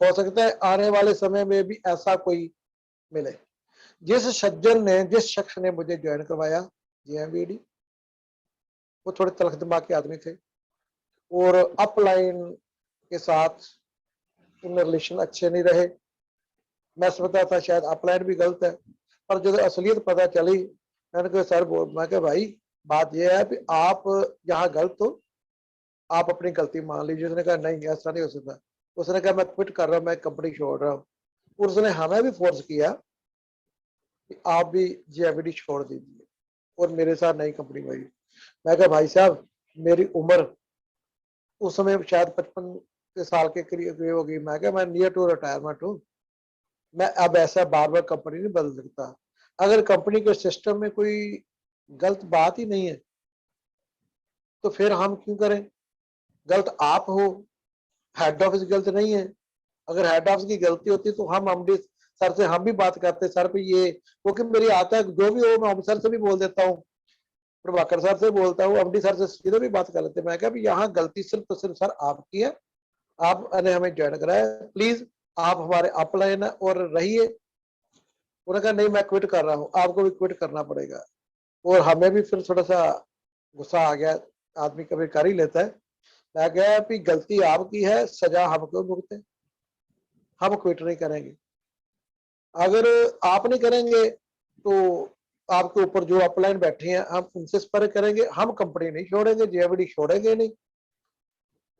हो सकता है आने वाले समय में भी ऐसा कोई मिले। जिस सज्जन ने, जिस शख्स ने मुझे ज्वाइन करवाया जीएमवीडी, वो थोड़े तलख दिमाग के आदमी थे, और अपलाइन के साथ उनमें रिलेशन अच्छे नहीं रहे। मैं समझता था शायद अपलाइन भी गलत है, पर जब असलियत पता चली, मैंने कहा सर, मैं कहा भाई बात यह है कि आप यहाँ गलत हो, आप अपनी गलती मान लीजिए। उसने कहा नहीं, ऐसा नहीं हो सकता। उसने कहा मैं क्विट कर रहा हूँ, मैं कंपनी छोड़ रहा हूँ। और उसने हमें भी फोर्स किया कि आप भी जीएमवीडी छोड़ दीजिए, और मेरे साथ नई कंपनी बनी। मैं कहा भाई साहब, मेरी उम्र उस समय शायद 55 साल के करीब होगी। मैं कहा मैं नियर टू रिटायरमेंट हूँ, मैं अब ऐसा बार बार कंपनी नहीं बदल सकता। अगर कंपनी के सिस्टम में कोई गलत बात ही नहीं है तो फिर हम क्यों करें? गलत आप हो, हेड ऑफिस गलत नहीं है। अगर हेड ऑफिस की गलती होती तो हम एमडी सर से हम भी बात करते, सर पे ये, क्योंकि मेरी आता है जो भी हो, मैं ऑफिसर से भी बोल देता हूँ, प्रभाकर सर से बोलता हूँ, एमडी सर से सीधे भी बात कर लेते हैं। मैं कहा यहाँ गलती सिर्फ तो सिर्फ सर आपकी है, आपने हमें ज्वाइन कराया, प्लीज आप हमारे अपलाइन और रहिए। उन्होंने कहा नहीं मैं क्विट कर रहा हूँ, आपको भी क्विट करना पड़ेगा। और हमें भी फिर थोड़ा सा गुस्सा आ गया, आदमी कभी कर ही लेता है। मैं कहा कि गलती आपकी है, सजा हम क्यों भुगते, हम क्विट नहीं करेंगे। अगर आप नहीं करेंगे तो आपके ऊपर जो अपलाइन बैठे हैं हम उनसे संपर्क करेंगे, हम कंपनी नहीं छोड़ेंगे, जेएवडी छोड़ेंगे नहीं।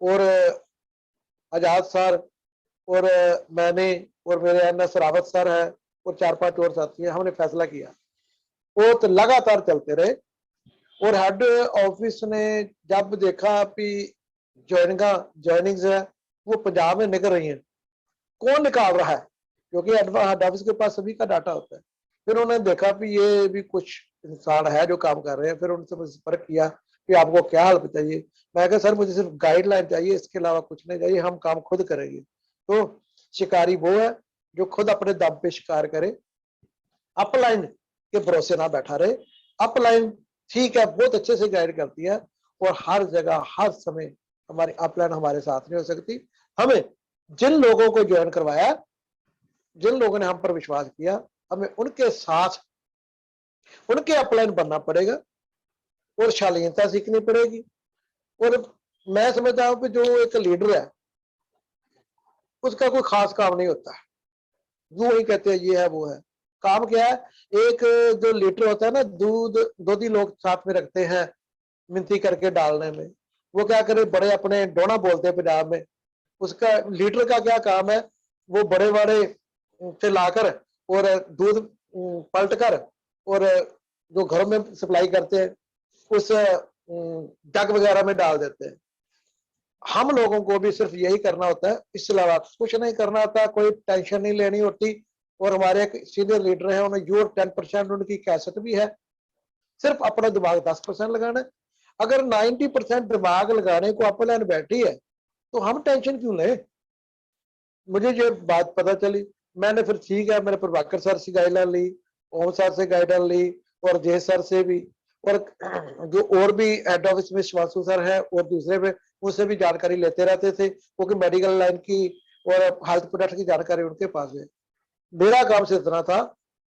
और आजाद सर और मैंने और मेरे एनएस रावत सर है और 4-5 और साथी हैं, हमने फैसला किया। वो तो लगातार चलते रहे। और हेड ऑफिस ने जब देखा कि ज्वाइनिंग्स है वो पंजाब में निकल रही हैं, कौन निकाल रहा है, क्योंकि हेड ऑफिस के पास सभी का डाटा होता है। फिर उन्होंने देखा कि ये भी कुछ इंसान है जो काम कर रहे हैं। फिर उनसे मुझे संपर्क किया कि आपको क्या हेल्प चाहिए। मैं कहा सर मुझे सिर्फ गाइडलाइन चाहिए, इसके अलावा कुछ नहीं चाहिए, हम काम खुद करेंगे। तो शिकारी वो है जो खुद अपने दम पे शिकार करे, अपलाइन के भरोसे ना बैठा रहे। अपलाइन ठीक है, बहुत अच्छे से गाइड करती है और हर जगह हर समय हमारी अपलाइन हमारे साथ नहीं हो सकती। हमें जिन लोगों को ज्वाइन करवाया, जिन लोगों ने हम पर विश्वास किया, हमें उनके साथ उनके अपलाइन बनना पड़ेगा और शालीनता सीखनी पड़ेगी। और मैं समझता हूं कि जो एक लीडर है उसका कोई खास काम नहीं होता है, वो ही कहते हैं ये है वो है। काम क्या है, एक जो लीडर होता है ना, दूध ही लोग साथ में रखते हैं मिनती करके डालने में, वो क्या करे, बड़े अपने डोना बोलते हैं पंजाब में। उसका लीडर का क्या काम है, वो बड़े बड़े से लाकर और दूध पलट कर और जो घरों में सप्लाई करते हैं उस जग वगैरह में डाल देते हैं। हम लोगों को भी सिर्फ यही करना होता है, इसके अलावा कुछ नहीं करना होता, कोई टेंशन नहीं लेनी होती। और हमारे एक सीनियर लीडर है, उन्हें जो 10% उनकी कैसेट भी है, सिर्फ अपना दिमाग 10% लगाना है। अगर 90% दिमाग लगाने को अपलाइन बैठी है तो हम टेंशन क्यों लें। मुझे ये बात पता चली, मैंने फिर ठीक है, मैंने प्रभाकर सर से गाइडलाइन ली, ओम सर से गाइडलाइन ली और जय सर से भी, और जो और भी हेड ऑफिस में शिवासु सर है और दूसरे में उनसे भी जानकारी लेते रहते थे, क्योंकि मेडिकल लाइन की और हेल्थ प्रोडक्ट की जानकारी उनके पास है। मेरा काम से इतना था,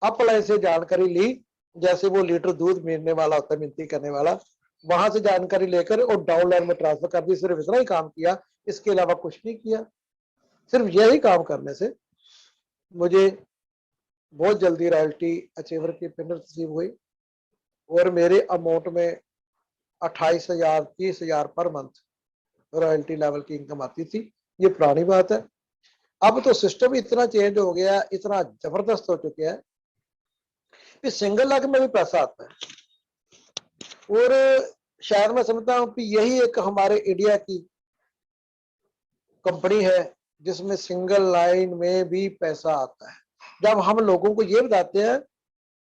अपलाइन से जानकारी ली, जैसे वो लीटर दूध मिलने वाला होता है, मिनती करने वाला, वहां से जानकारी लेकर और डाउन लाइन में ट्रांसफर कर दी। सिर्फ इतना ही काम किया, इसके अलावा कुछ नहीं किया। सिर्फ यही काम करने से मुझे बहुत जल्दी रॉयल्टी अचीवर की पिन रिसीव हुई और मेरे अमाउंट में 28,000 30,000 पर मंथ रॉयल्टी लेवल की इनकम आती थी। ये पुरानी बात है। अब तो सिस्टम इतना चेंज हो गया, इतना जबरदस्त हो चुका है कि सिंगल लाख में भी पैसा आता है। और शायद मैं समझता हूँ कि यही एक हमारे इंडिया की कंपनी है जिसमें सिंगल लाइन में भी पैसा आता है। जब हम लोगों को ये बताते हैं,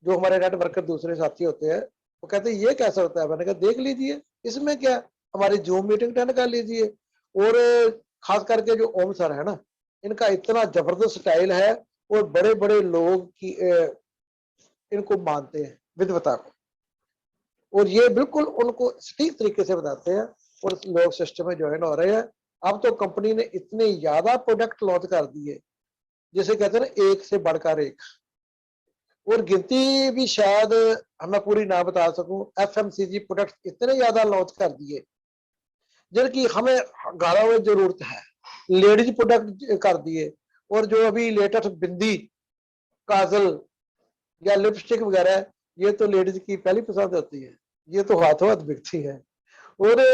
जो हमारे नेट वर्कर दूसरे साथी होते हैं, वो कहते हैं ये कैसा होता है, मैंने कहा देख लीजिए, इसमें क्या, हमारी जूम मीटिंग अटेंड कर लीजिए। और खास करके जो ओम सर है ना, इनका इतना जबरदस्त स्टाइल है और बड़े बड़े लोग की इनको मानते हैं, विद्वता को, और ये बिल्कुल उनको सटीक तरीके से बताते हैं और लोग सिस्टम में ज्वाइन हो रहे हैं। अब तो कंपनी ने इतने ज्यादा प्रोडक्ट लॉन्च कर दिए, जिसे कहते हैं ना एक से बढ़कर एक, और गिनती भी शायद हमें पूरी ना बता सकूं। एफएमसीजी प्रोडक्ट इतने ज्यादा लॉन्च कर दिए जिनकी हमें घरों में जरूरत है। लेडीज प्रोडक्ट कर दिए, और जो अभी लेटेस्ट बिंदी, काजल या लिपस्टिक वगैरह, ये तो लेडीज की पहली पसंद होती है, ये तो हाथों हाथ बिकती है। और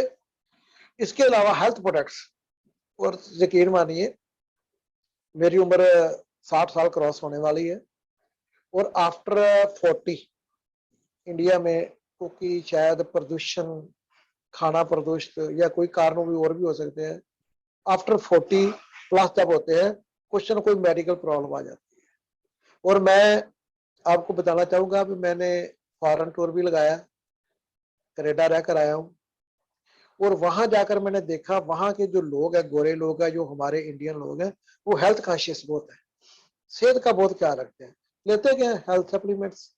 इसके अलावा हेल्थ प्रोडक्ट्स, और यकीन मानिए मेरी उम्र 60 साल क्रॉस होने वाली है, और आफ्टर 40 इंडिया में, क्योंकि शायद प्रदूषण, खाना प्रदूषित या कोई कारण भी और भी हो सकते हैं, आफ्टर 40 प्लस जब होते हैं कुछ न कोई मेडिकल प्रॉब्लम आ जाती है। और मैं आपको बताना चाहूंगा कि मैंने फॉरेन टूर भी लगाया, कनाडा रहकर आया हूँ, और वहां जाकर मैंने देखा वहां के जो लोग हैं, गोरे लोग हैं, जो हमारे इंडियन लोग हैं, वो हेल्थ कॉन्शियस बहुत है, सेहत का बहुत ख्याल रखते हैं, लेते क्या हेल्थ सप्लीमेंट्स।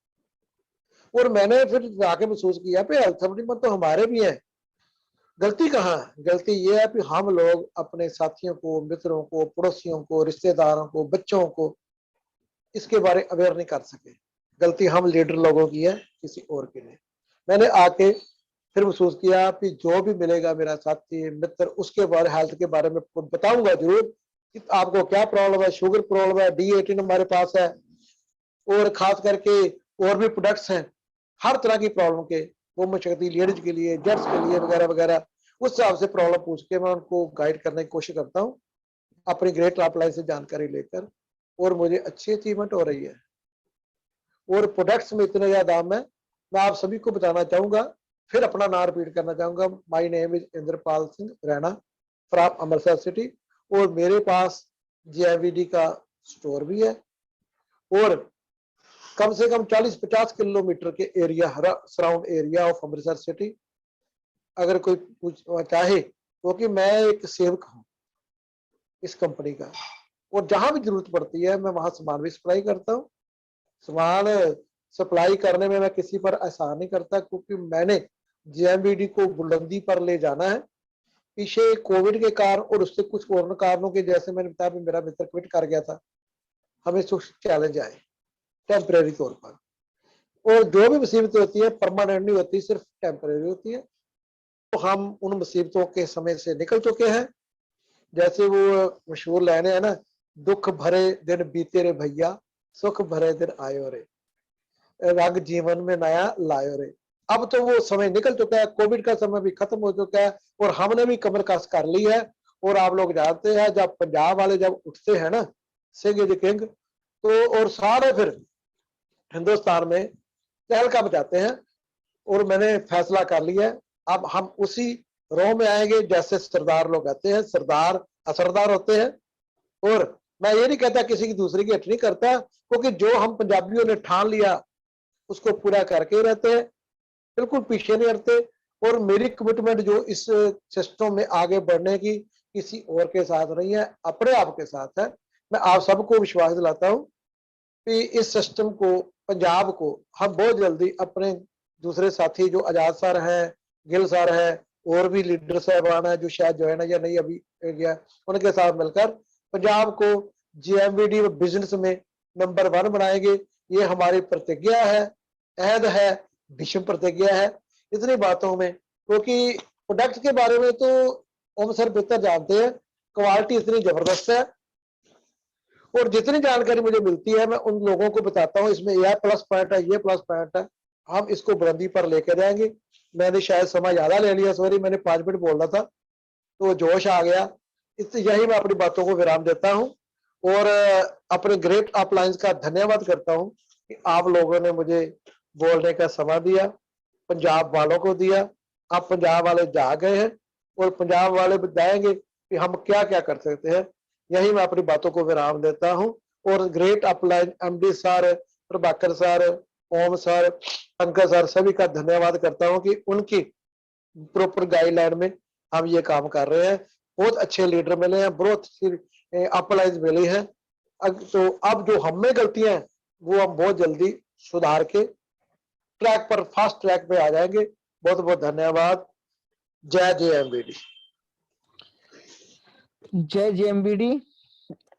और मैंने फिर जाके महसूस किया कि हेल्थ सप्लीमेंट तो हमारे भी हैं। गलती कहाँ है? गलती ये है कि हम लोग अपने साथियों को, मित्रों को, पड़ोसियों को, रिश्तेदारों को, बच्चों को इसके बारे अवेयर नहीं कर सके। गलती हम लीडर लोगों की है, किसी और की नहीं। मैंने आके फिर महसूस किया कि जो भी मिलेगा मेरा साथी मित्र, उसके बारे हेल्थ के बारे में बताऊंगा जरूर कि आपको क्या प्रॉब्लम है। शुगर प्रॉब्लम है, D18 हमारे पास है, और खास करके और भी प्रोडक्ट्स हैं हर तरह की प्रॉब्लम के, वो शक्ति लेडीज के लिए, जेंट्स के लिए वगैरह वगैरह। उस हिसाब से प्रॉब्लम पूछ के मैं उनको गाइड करने की कोशिश करता हूँ अपनी ग्रेट अपलाइन से जानकारी लेकर, और मुझे अच्छी अचीवमेंट हो रही है। और प्रोडक्ट्स में इतने ज्यादा दाम है, मैं आप सभी को बताना चाहूंगा, फिर अपना नाम रिपीट करना चाहूंगा। My name is Indrapal Singh Raina from Amritsar city, और मेरे पास JMVD का स्टोर भी है, और कम से कम 40-50 किलोमीटर के area, surround area of Amritsar city, अगर कोई चाहे, क्योंकि मैं एक सेवक हूँ इस कंपनी का, और जहां भी जरूरत पड़ती है मैं वहां सामान भी सप्लाई करता हूँ। सामान सप्लाई करने में मैं किसी पर एहसान नहीं करता, क्योंकि मैंने JMVD को बुलंदी पर ले जाना है। पीछे कोविड के कारण और उससे कुछ और कारणों के, जैसे मैंने बताया मेरा मित्र क्विट कर गया था, हमें कुछ चैलेंज आए टेम्परेरी तौर पर, और जो भी मुसीबतें होती है परमानेंट नहीं होती, सिर्फ टेम्परेरी होती है। तो हम उन मुसीबतों के समय से निकल चुके हैं। जैसे वो मशहूर लाइनें है ना, दुख भरे दिन बीते रे भैया, सुख भरे दिन आयो रे, रंग जीवन में नया लायो रे। अब तो वो समय निकल चुका है, कोविड का समय भी खत्म हो चुका है, और हमने भी कमर कस कर ली है। और आप लोग जानते हैं जब पंजाब वाले जब उठते हैं ना, सिंह इज किंग, तो और सारे फिर हिंदुस्तान में तहलका मचाते हैं। और मैंने फैसला कर लिया है, अब हम उसी रो में आएंगे जैसे सरदार लोग आते हैं। सरदार असरदार होते हैं, और मैं ये नहीं कहता किसी की दूसरे की हट नहीं करता, क्योंकि जो हम पंजाबियों ने ठान लिया उसको पूरा करके रहते हैं, बिल्कुल पीछे नहीं हटते। और मेरी कमिटमेंट जो इस सिस्टम में आगे बढ़ने की किसी और के साथ नहीं है, अपने आप के साथ है। मैं आप सबको विश्वास दिलाता हूँ कि इस सिस्टम को, पंजाब को, हम बहुत जल्दी अपने दूसरे साथी जो आजाद सर हैं, गिल सर है, और भी लीडर साहबान है जो शायद ज्वाइन है या नहीं अभी गया, उनके साथ मिलकर पंजाब को JMVD बिजनेस में नंबर 1 बनाएंगे। ये हमारी प्रतिज्ञा है, अहद है, भीष्म प्रतिज्ञा है। इतनी बातों में, क्योंकि प्रोडक्ट के बारे में तो ओम सर बेहतर जानते हैं, क्वालिटी इतनी जबरदस्त है, और जितनी जानकारी मुझे मिलती है मैं उन लोगों को बताता हूँ, इसमें यह प्लस पॉइंट है, ये प्लस पॉइंट है, हम इसको बुलंदी पर लेकर जाएंगे। मैंने शायद समय ज्यादा ले लिया, सॉरी, मैंने 5 मिनट बोल रहा था तो जोश आ गया। इससे यही मैं अपनी बातों को विराम देता हूँ, और अपने ग्रेट अपलायंस का धन्यवाद करता हूँ कि आप लोगों ने मुझे बोलने का समय दिया, पंजाब वालों को दिया। अब पंजाब वाले जा गए हैं, और पंजाब वाले बताएंगे कि हम क्या क्या कर सकते हैं। यही मैं अपनी बातों को विराम देता हूँ, और great upline MD sir, Prabhakar sir, Om sir, Pankaj sir, सभी का धन्यवाद करता हूँ कि उनकी प्रॉपर गाइडलाइन में हम ये काम कर रहे हैं। बहुत अच्छे लीडर मिले हैं, बहुत अच्छी अपलाइंस मिली है। तो अब जो हम में गलतियां हैं वो हम बहुत जल्दी सुधार के ट्रैक पर, फास्ट ट्रैक पे आ जाएंगे। बहुत बहुत धन्यवाद। जय JMVD। जय JMVD।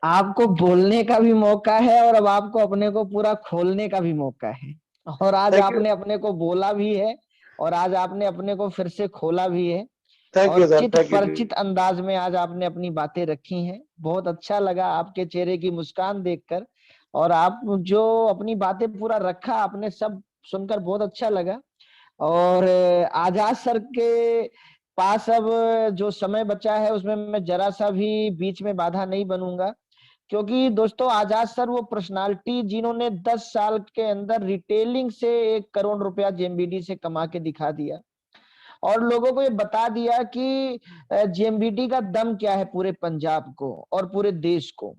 आपको बोलने का भी मौका है और अब आपको अपने को पूरा खोलने का भी मौका है, और आज थैंक यू, आपने अपने को बोला भी है, और आज आपने अपने को फिर से खोला भी है, थैंक और यू सर, चित थैंक यू जी। परिचित अंदाज में आज आपने अपनी बातें रखी हैं। बहुत अच्छा लगा आपके चेहरे की मुस्कान देखकर, और आप जो अपनी बातें पूरा रखा आपने, सब सुनकर बहुत अच्छा लगा। और आजाद सर के पास अब जो समय बचा है उसमें मैं जरा सा भी बीच में बाधा नहीं बनूंगा, क्योंकि दोस्तों आजाद सर वो पर्सनालिटी जिन्होंने 10 साल के अंदर रिटेलिंग से 1 करोड़ रुपया JMVD से कमा के दिखा दिया, और लोगों को ये बता दिया कि JMVD का दम क्या है पूरे पंजाब को और पूरे देश को।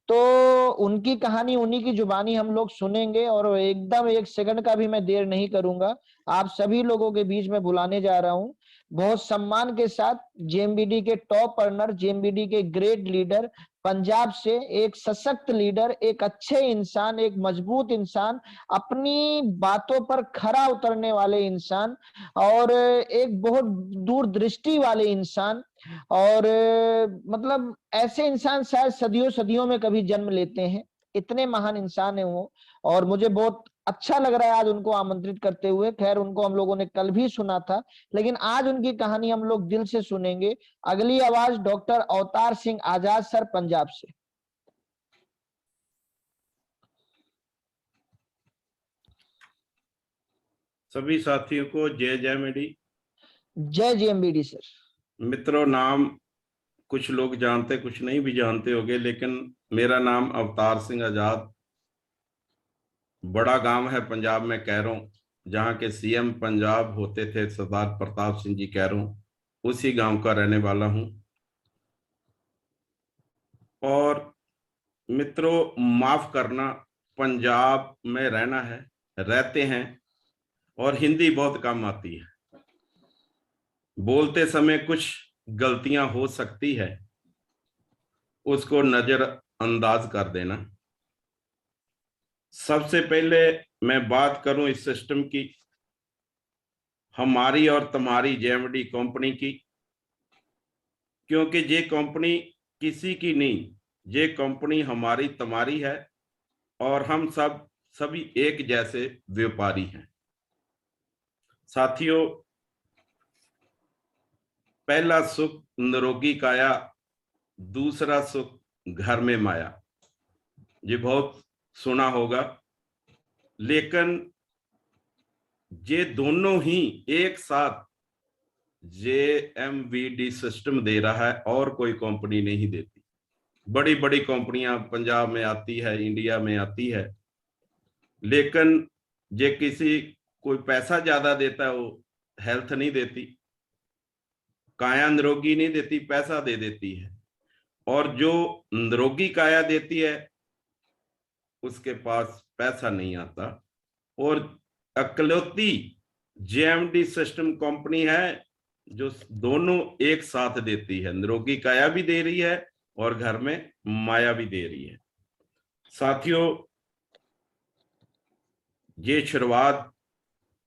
तो उनकी कहानी, उन्हीं की जुबानी हम लोग सुनेंगे और एकदम 1 सेकंड का भी मैं देर नहीं करूंगा, आप सभी लोगों के बीच में बुलाने जा रहा हूं बहुत सम्मान के साथ जेएमबीडी के टॉप अर्नर, जेएमबीडी के ग्रेट लीडर, पंजाब से एक सशक्त लीडर, एक अच्छे इंसान, एक मजबूत इंसान, अपनी बातों पर खरा उतरने वाले इंसान और एक बहुत दूरदृष्टि वाले इंसान और मतलब ऐसे इंसान शायद सदियों सदियों में कभी जन्म लेते हैं, इतने महान इंसान है वो। और मुझे बहुत अच्छा लग रहा है आज उनको आमंत्रित करते हुए। खैर उनको हम लोगों ने कल भी सुना था, लेकिन आज उनकी कहानी हम लोग दिल से सुनेंगे। अगली आवाज डॉक्टर अवतार सिंह आजाद सर, पंजाब से। सभी साथियों को जय जय मेडी। जय जेएमबीडी सर। मित्रों, नाम कुछ लोग जानते कुछ नहीं भी जानते होंगे, लेकिन मेरा नाम अवतार सिंह आजाद, बड़ा गांव है पंजाब में कैरों, जहां के सीएम पंजाब होते थे सरदार प्रताप सिंह जी कैरों, उसी गांव का रहने वाला हूं। और मित्रों माफ करना, पंजाब में रहना है, रहते हैं और हिंदी बहुत कम आती है, बोलते समय कुछ गलतियां हो सकती है, उसको नजरअंदाज कर देना। सबसे पहले मैं बात करूं इस सिस्टम की, हमारी और तुम्हारी जेएमडी कंपनी की, क्योंकि ये कंपनी किसी की नहीं, ये कंपनी हमारी तुम्हारी है और हम सभी एक जैसे व्यापारी हैं। साथियों, पहला सुख निरोगी काया, दूसरा सुख घर में माया, ये बहुत सुना होगा, लेकिन ये दोनों ही एक साथ जेएमबीडी सिस्टम दे रहा है और कोई कंपनी नहीं देती। बड़ी बड़ी कंपनियां पंजाब में आती है, इंडिया में आती है, लेकिन ये किसी कोई पैसा ज्यादा देता है वो हेल्थ नहीं देती, काया निरोगी नहीं देती, पैसा दे देती है। और जो निरोगी काया देती है उसके पास पैसा नहीं आता। और अकलौती जेएमडी सिस्टम कंपनी है जो दोनों एक साथ देती है, निरोगी काया भी दे रही है और घर में माया भी दे रही है। साथियों, ये शुरुआत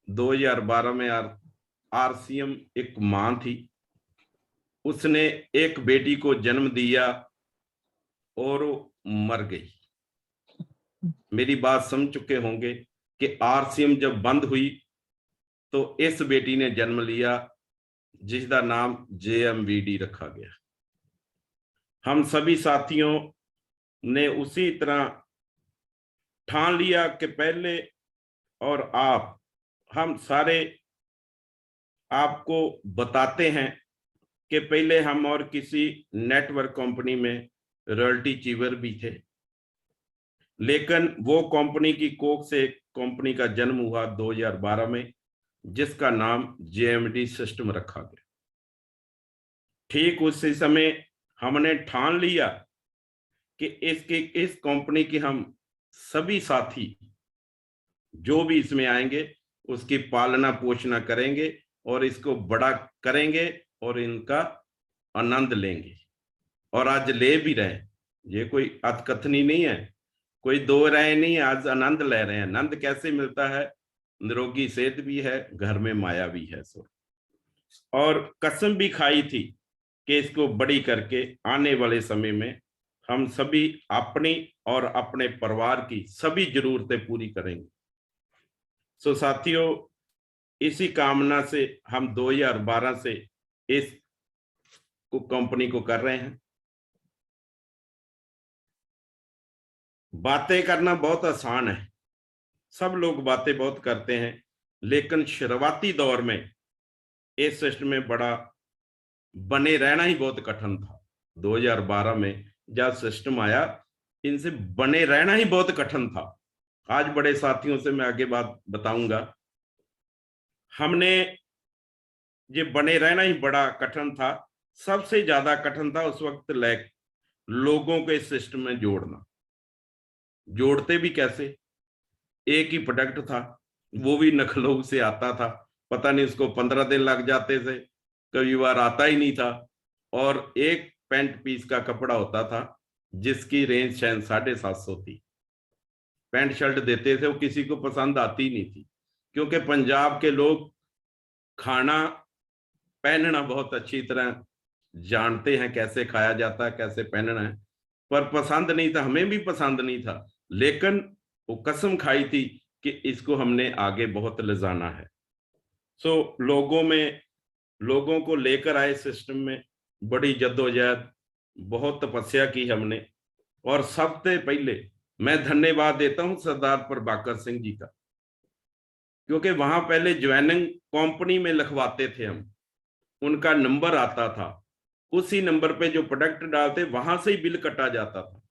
2012 में आरसीएम एक मां थी, उसने एक बेटी को जन्म दिया और मर गई। मेरी बात समझ चुके होंगे कि आरसीएम जब बंद हुई तो इस बेटी ने जन्म लिया जिसका नाम जेएमबीडी रखा गया। हम सभी साथियों ने उसी तरह ठान लिया कि पहले, और हम सारे आपको बताते हैं कि पहले हम और किसी नेटवर्क कंपनी में रॉयल्टी चीवर भी थे, लेकिन वो कंपनी की कोख से एक कंपनी का जन्म हुआ 2012 में जिसका नाम जेएमडी सिस्टम रखा गया। ठीक उसी समय हमने ठान लिया कि इस कंपनी की हम सभी साथी जो भी इसमें आएंगे उसकी पालना पोषणा करेंगे और इसको बड़ा करेंगे और इनका आनंद लेंगे। और आज ले भी रहे हैं, ये कोई अतकथनी नहीं है, कोई दो राय नहीं है, आज आनंद ले रहे हैं। आनंद कैसे मिलता है? निरोगी सेहत भी है, घर में माया भी है। और कसम भी खाई थी कि इसको बड़ी करके आने वाले समय में हम सभी अपनी और अपने परिवार की सभी जरूरतें पूरी करेंगे। सो साथियों, इसी कामना से हम 2012 से इस कंपनी को कर रहे हैं। बातें करना बहुत आसान है, सब लोग बातें बहुत करते हैं, लेकिन शुरुआती दौर में इस सिस्टम में बड़ा बने रहना ही बहुत कठिन था। 2012 में जब सिस्टम आया, इनसे बने रहना ही बहुत कठिन था। आज बड़े साथियों से मैं आगे बात बताऊंगा। हमने ये बने रहना ही बड़ा कठिन था। सबसे ज्यादा कठिन था उस वक्त लोगों को इस सिस्टम में जोड़ना। जोड़ते भी कैसे। एक ही प्रोडक्ट था, वो भी लखनऊ से आता था, पता नहीं उसको 15 दिन लग जाते थे, कई बार आता ही नहीं था। और एक पैंट पीस का कपड़ा होता था जिसकी रेंज शायद 750 थी। पैंट शर्ट देते थे, वो किसी को पसंद आती नहीं थी, क्योंकि पंजाब के लोग खाना पहनना बहुत अच्छी तरह जानते हैं, कैसे खाया जाता है, कैसे पहनना है। पर पसंद नहीं था, हमें भी पसंद नहीं था, लेकिन वो कसम खाई थी कि इसको हमने आगे बहुत ले जाना है। सो लोगों को लेकर आए सिस्टम में, बड़ी जद्दोजहद, बहुत तपस्या की हमने। और सबसे पहले मैं धन्यवाद देता हूं सरदार प्रभाकर सिंह जी का, क्योंकि वहां पहले ज्वाइनिंग कंपनी में लिखवाते थे हम, उनका नंबर आता था, उसी नंबर पे जो प्रोडक्ट डालते वहां से ही बिल कटा जाता था।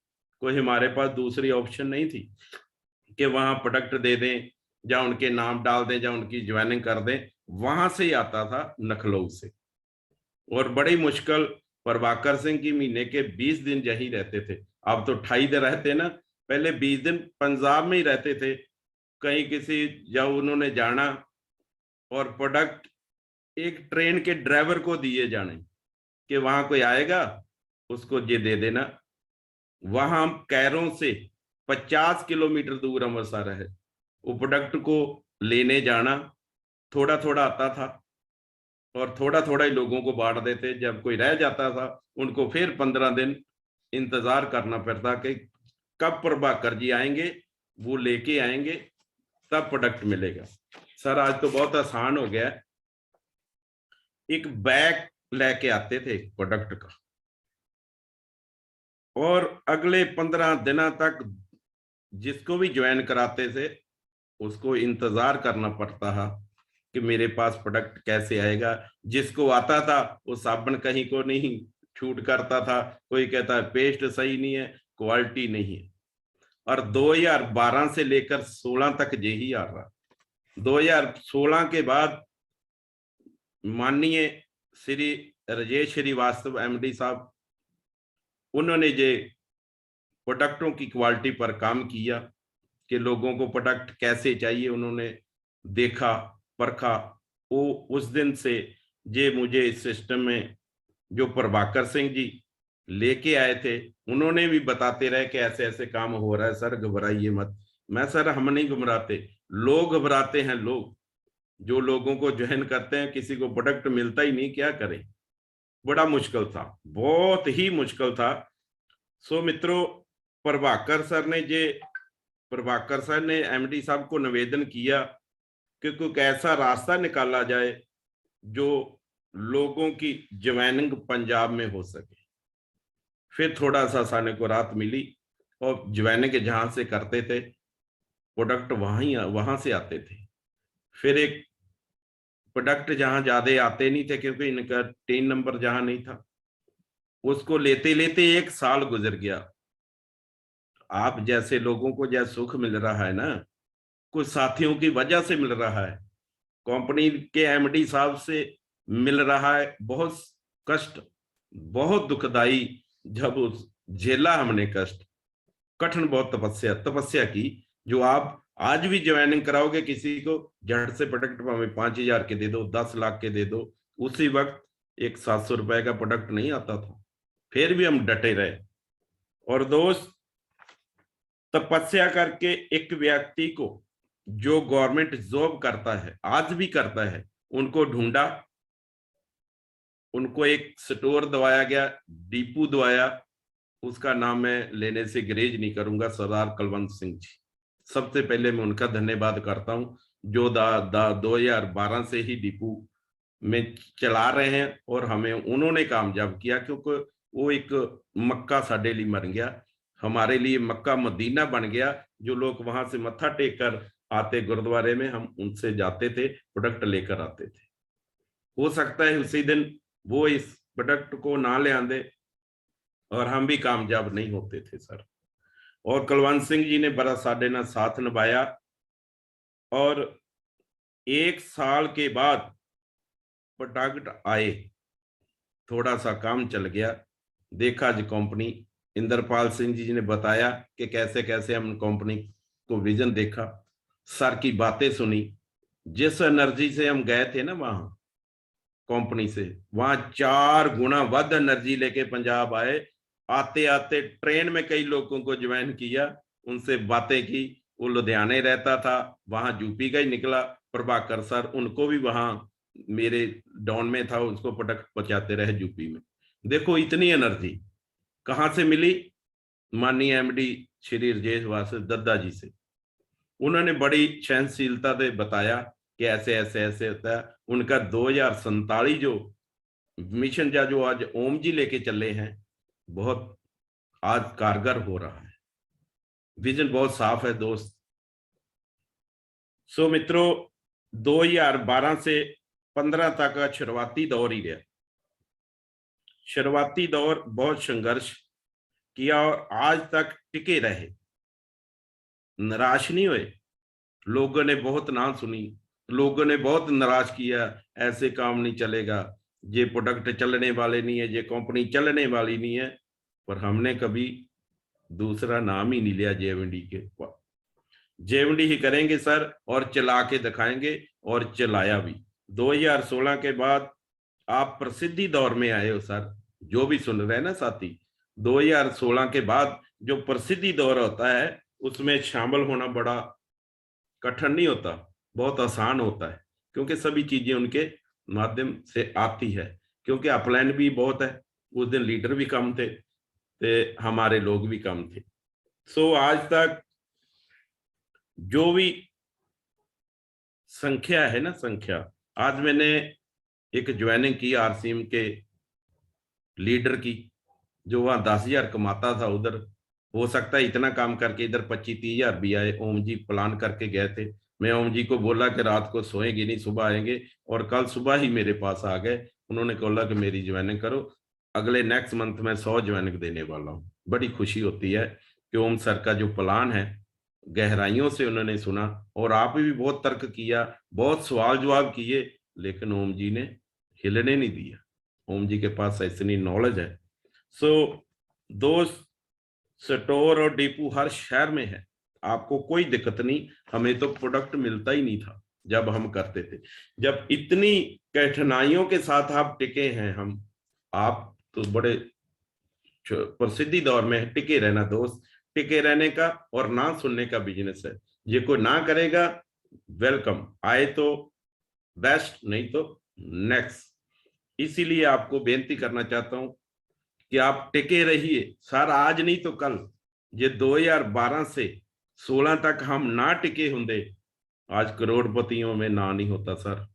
कोई हमारे पास दूसरी ऑप्शन नहीं थी कि वहां प्रोडक्ट दे दें या उनके नाम डाल दें या उनकी ज्वाइनिंग कर दें, वहां से ही आता था लखनऊ से। और बड़ी मुश्किल, प्रभाकर सिंह की महीने के 20 दिन यही रहते थे। अब तो 28 दिन रहते ना, पहले 20 दिन पंजाब में ही रहते थे। कहीं किसी जब उन्होंने जाना, और प्रोडक्ट एक ट्रेन के ड्राइवर को दिए जाने कि वहां कोई आएगा उसको ये दे देना। वहां हम कैरों से 50 किलोमीटर दूर अमृतसर है, वो प्रोडक्ट को लेने जाना। थोड़ा थोड़ा आता था और थोड़ा थोड़ा ही लोगों को बांट देते, जब कोई रह जाता था उनको फिर 15 दिन इंतजार करना पड़ता कि कब प्रभाकर जी आएंगे, वो लेके आएंगे, तब प्रोडक्ट मिलेगा। सर आज तो बहुत आसान हो गया, एक बैग लेके आते थे प्रोडक्ट का, और अगले 15 दिनों तक जिसको भी ज्वाइन कराते थे उसको इंतजार करना पड़ता था कि मेरे पास प्रोडक्ट कैसे आएगा। जिसको आता था वो साबुन कहीं को नहीं छूट करता था, कोई कहता है पेस्ट सही नहीं है, क्वालिटी नहीं है। और 2012 से लेकर 16 तक यही आ रहा। 2016 के बाद माननीय श्री राजेश श्रीवास्तव एमडी साहब, उन्होंने ये प्रोडक्टों की क्वालिटी पर काम किया कि लोगों को प्रोडक्ट कैसे चाहिए, उन्होंने देखा परखा। वो उस दिन से ये मुझे इस सिस्टम में जो प्रभाकर सिंह जी लेके आए थे, उन्होंने भी बताते रहे कि ऐसे ऐसे काम हो रहा है सर, घबराइए मत। मैं सर हम नहीं घबराते, लोग घबराते हैं। लोग जो लोगों को ज्वाइन करते हैं, किसी को प्रोडक्ट मिलता ही नहीं, क्या करें। बड़ा मुश्किल था, बहुत ही मुश्किल था। सो मित्रों, प्रभाकर सर ने एमडी साहब को निवेदन किया कि कोई ऐसा रास्ता निकाला जाए जो लोगों की ज्वाइनिंग पंजाब में हो सके। फिर थोड़ा सा साने को राहत मिली, और ज्वाइनिंग जहां से करते थे प्रोडक्ट वहां से आते थे। फिर एक प्रोडक्ट जहां ज्यादा आते नहीं थे क्योंकि इनका 3 नंबर जहां नहीं था, उसको लेते लेते 1 साल गुजर गया। आप जैसे लोगों को जैसे सुख मिल रहा है ना, कुछ साथियों की वजह से मिल रहा है, कंपनी के एमडी साहब से मिल रहा है। बहुत कष्ट, बहुत दुखदाई, जब उस झेला हमने कष्ट, कठिन बहुत तपस्या की, जो आप आज भी ज्वाइनिंग कराओगे किसी को, झट से प्रोडक्ट हमें 5,000 के दे दो, 10 लाख के दे दो, उसी वक्त एक 700 रुपए का प्रोडक्ट नहीं आता था। फिर भी हम डटे रहे। और दोस्त, तपस्या करके एक व्यक्ति को जो गवर्नमेंट जॉब करता है, आज भी करता है, उनको ढूंढा, उनको एक स्टोर दवाया गया, डिपू दवाया। उसका नाम मैं लेने से ग्रेज नहीं करूंगा, सरदार कुलवंत सिंह जी। सबसे पहले मैं उनका धन्यवाद करता हूं, जो 2012 से ही डिपू में चला रहे हैं, और हमें उन्होंने कामयाब किया, क्योंकि वो एक मक्का साडे लिए बन गया, हमारे लिए मक्का मदीना बन गया। जो लोग वहां से मत्था टेक कर आते गुरुद्वारे में, हम उनसे जाते थे, प्रोडक्ट लेकर आते थे। हो सकता है उसी दिन वो इस प्रोडक्ट को ना ले आंदे और हम भी कामयाब नहीं होते थे सर। और कुलवंत सिंह जी ने बड़ा साडे ना साथ निभाया, और 1 साल के बाद प्रोडक्ट आए, थोड़ा सा काम चल गया, देखा जी कंपनी इंद्रपाल सिंह जी ने बताया कि कैसे कैसे हम कंपनी को विजन देखा, सर की बातें सुनी। जिस एनर्जी से हम गए थे ना वहां कंपनी से, वहां 4 गुना वध एनर्जी लेके पंजाब आए। आते आते ट्रेन में कई लोगों को ज्वाइन किया, उनसे बातें की। वो लुधियाने रहता था, वहां यूपी का ही निकला। प्रभाकर सर, उनको भी वहां मेरे डाउन में था, उसको प्रोडक्ट पहुंचाते रहे यूपी में। देखो इतनी एनर्जी कहां से मिली? माननीय एमडी श्री राजेश वास दद्दा जी से। उन्होंने बड़ी सहनशीलता से बताया कि ऐसे ऐसे ऐसे होता है। उनका 2047 जो मिशन जो आज ओम जी लेके चले हैं, बहुत आज कारगर हो रहा है। विजन बहुत साफ है दोस्त। सो मित्रों, 2012 से 15 तक का शुरुआती दौर ही रहा। शुरुआती दौर बहुत संघर्ष किया और आज तक टिके रहे, निराश नहीं हुए। लोगों ने बहुत ना सुनी, लोगों ने बहुत नाराज किया, ऐसे काम नहीं चलेगा, ये प्रोडक्ट चलने वाले नहीं है, ये कंपनी चलने वाली नहीं है। पर हमने कभी दूसरा नाम ही नहीं लिया जेएमडी के। जेएमडी ही करेंगे सर, और चला के दिखाएंगे, और चलाया भी। 2016 के बाद आप प्रसिद्धि दौर में आए हो सर, जो भी सुन रहे हैं ना साथी। 2016 के बाद जो प्रसिद्धि दौर होता है, उसमें शामिल होना बड़ा कठिन नहीं होता, बहुत आसान होता है, क्योंकि सभी चीजें उनके माध्यम से आती है। क्योंकि अपलाइन भी बहुत है, उस दिन लीडर भी कम थे, हमारे लोग भी कम थे। सो आज तक जो भी संख्या है ना, संख्या, आज मैंने एक ज्वाइनिंग की आरसीएम के लीडर की, जो वहां 10,000 कमाता था, उधर हो सकता है इतना काम करके इधर 25-30,000 भी आए। ओम जी प्लान करके गए थे। मैं ओम जी को बोला कि रात को सोएंगे नहीं, सुबह आएंगे, और कल सुबह ही मेरे पास आ गए। उन्होंने बोला कि मेरी ज्वाइनिंग करो, अगले नेक्स्ट मंथ में 100 ज्वाइनिंग देने वाला हूँ। बड़ी खुशी होती है कि ओम सर का जो प्लान है गहराइयों से उन्होंने सुना, और आप भी बहुत तर्क किया, बहुत सवाल जवाब किए, लेकिन ओम जी ने हिलने नहीं दिया। ओम जी के पास इतनी नॉलेज है। सो दोस्त, स्टोर और डिपो हर शहर में है, आपको कोई दिक्कत नहीं। हमें तो प्रोडक्ट मिलता ही नहीं था जब हम करते थे। जब इतनी कठिनाइयों के साथ आप टिके हैं, आप तो बड़े प्रसिद्धि दौर में टिके रहना दोस्त। टिके रहने का और ना सुनने का बिजनेस है। ये कोई ना करेगा, वेलकम, आए तो बेस्ट, नहीं तो नेक्स्ट। इसीलिए आपको बेनती करना चाहता हूं कि आप टिके रहिए सर, आज नहीं तो कल। ये 2012 से 16 तक हम ना टिके होंगे, आज करोड़पतियों में ना नहीं होता सर।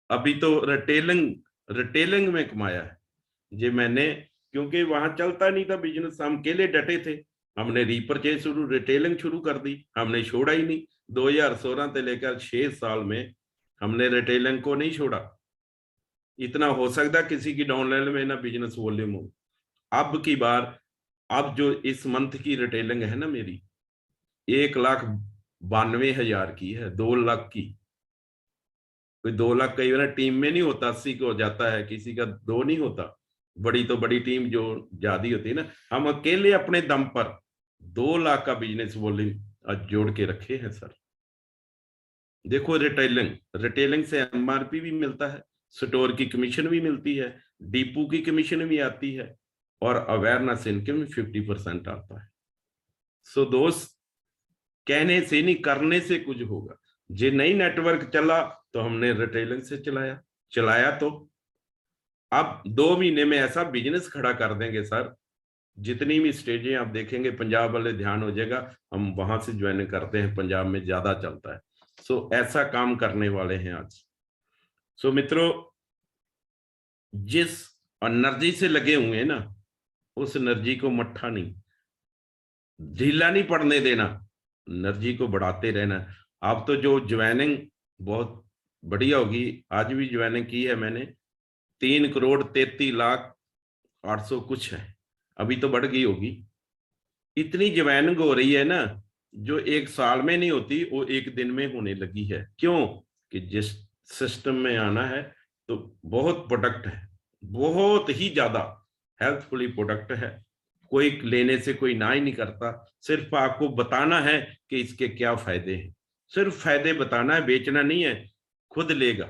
अभी तो रिटेलिंग में कमाया है ये मैंने, क्योंकि वहां चलता नहीं था बिजनेस, हम अकेले डटे थे। हमने रीपरचेज रिटेलिंग शुरू कर दी, हमने छोड़ा ही नहीं। 2016 से लेकर 6 साल में हमने रिटेलिंग को नहीं छोड़ा। इतना हो सकता किसी की डाउनलाइन में ना बिजनेस वॉल्यूम हो। अब की बार, अब जो इस मंथ की रिटेलिंग है ना मेरी, 1,92,000 की है, 2 लाख की। कोई 2 लाख कई बार टीम में नहीं होता, 80 को हो जाता है, किसी का 2 नहीं होता। बड़ी तो बड़ी टीम जो ज्यादा होती है ना, हम अकेले अपने दम पर 2 लाख का बिजनेस वॉल्यूम जोड़ के रखे हैं सर। देखो रिटेलिंग से एमआरपी भी मिलता है, स्टोर की कमीशन भी मिलती है, डिपो की कमीशन भी आती है, और अवेयरनेस इनकम 50% आता है। सो दोस्त, कहने से नहीं, करने से कुछ होगा। जे नई नेटवर्क चला तो हमने रिटेलिंग से चलाया तो अब 2 महीने में ऐसा बिजनेस खड़ा कर देंगे सर। जितनी भी स्टेजें आप देखेंगे, पंजाब वाले ध्यान हो जाएगा, हम वहां से ज्वाइन करते हैं, पंजाब में ज्यादा चलता है। सो ऐसा काम करने वाले हैं आज। सो मित्रों, जिस एनर्जी से लगे हुए हैं ना, उस एनर्जी को मट्ठा नहीं, ढीला नहीं पड़ने देना, एनर्जी को बढ़ाते रहना। अब तो जो ज्वाइनिंग बहुत बढ़िया होगी, आज भी ज्वाइनिंग की है मैंने, 3,33,08,000 कुछ है, अभी तो बढ़ गई होगी। इतनी ज्वाइनिंग हो रही है ना, जो 1 साल में नहीं होती, वो 1 दिन में होने लगी है। क्यों? कि जिस सिस्टम में आना है तो बहुत प्रोडक्ट है, बहुत ही ज्यादा हेल्थफुली प्रोडक्ट है। कोई लेने से कोई ना ही नहीं करता, सिर्फ आपको बताना है कि इसके क्या फायदे हैं, सिर्फ फायदे बताना है, बेचना नहीं है। खुद लेगा,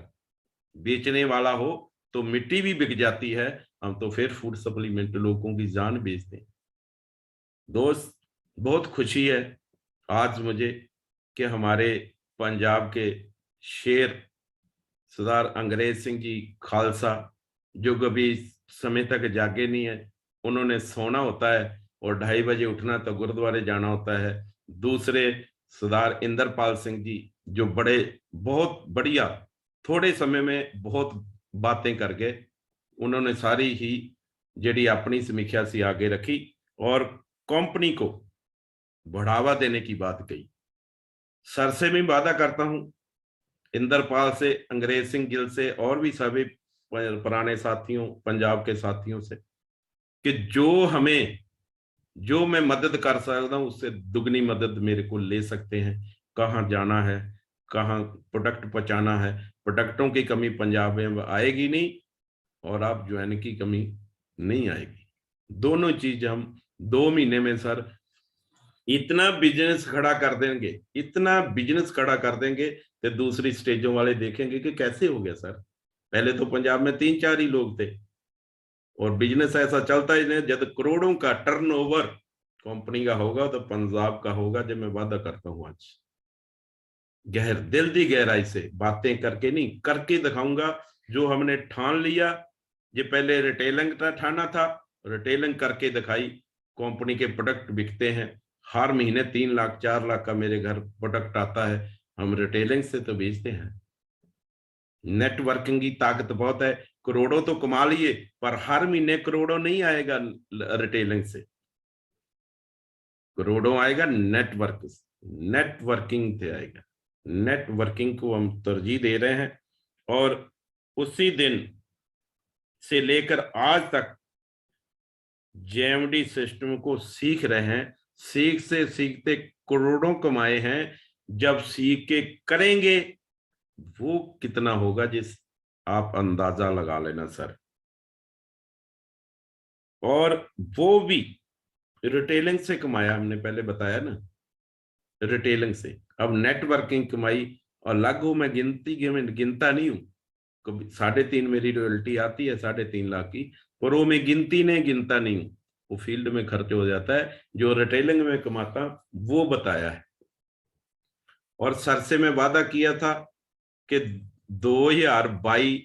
बेचने वाला हो तो मिट्टी भी बिक जाती है, हम तो फिर फूड सप्लीमेंट लोगों की जान बेचते हैं। दोस्त, बहुत खुशी है आज मुझे कि हमारे पंजाब के शेर सरदार अंग्रेज सिंह जी खालसा, जो कभी समय तक जागे नहीं है, उन्होंने सोना होता है और 2:30 बजे उठना तो गुरुद्वारे जाना होता है। दूसरे सरदार इंद्रपाल सिंह जी, जो बड़े बहुत बढ़िया थोड़े समय में बहुत बातें करके उन्होंने सारी ही जेडी अपनी समीक्षा से आगे रखी और कंपनी को बढ़ावा देने की बात कही। सर से भी वादा करता हूं, इंद्रपाल से, अंग्रेज सिंह गिल से और भी सभी पुराने साथियों, पंजाब के साथियों से, कि जो मैं मदद कर सकता हूं उससे दुगनी मदद मेरे को ले सकते हैं। कहाँ जाना है, कहाँ प्रोडक्ट पहुंचाना है, प्रोडक्टों की कमी पंजाब में आएगी नहीं और आप ज्वाइन की कमी नहीं आएगी। दोनों चीज हम 2 महीने में सर इतना बिजनेस खड़ा कर देंगे, इतना बिजनेस खड़ा कर देंगे तो दूसरी स्टेजों वाले देखेंगे कि कैसे हो गया सर। पहले तो पंजाब में 3-4 ही लोग थे और बिजनेस ऐसा चलता ही नहीं। जब करोड़ों का टर्नओवर कंपनी का होगा तो पंजाब का होगा, जब मैं वादा करता हूं आज दिल की गहराई से, बातें करके नहीं, करके दिखाऊंगा। जो हमने ठान लिया, ये पहले रिटेलिंग का ठाना था, रिटेलिंग करके दिखाई। कंपनी के प्रोडक्ट बिकते हैं, हर महीने 3 लाख 4 लाख का मेरे घर प्रोडक्ट आता है, हम रिटेलिंग से तो बेचते हैं। नेटवर्किंग की ताकत बहुत है, करोड़ों तो कमा लिए पर हर महीने करोड़ों नहीं आएगा रिटेलिंग से, करोड़ों आएगा नेटवर्किंग से आएगा। नेटवर्किंग को हम तरजीह दे रहे हैं और उसी दिन से लेकर आज तक जेएमडी सिस्टम को सीख रहे हैं। सीख से सीखते करोड़ों कमाए हैं। जब सीख के करेंगे वो कितना होगा, जिस आप अंदाजा लगा लेना सर। और वो भी रिटेलिंग से कमाया, हमने पहले बताया ना, रिटेलिंग से। अब नेटवर्किंग कमाई और लागू में गिनता नहीं हूं, कभी 3.5 मेरी रॉयल्टी आती है 3.5 लाख की, पर वो मैं गिनता नहीं हूं, वो फील्ड में खर्च हो जाता है। जो रिटेलिंग में कमाता वो बताया है। और सर से मैं वादा किया था कि 2022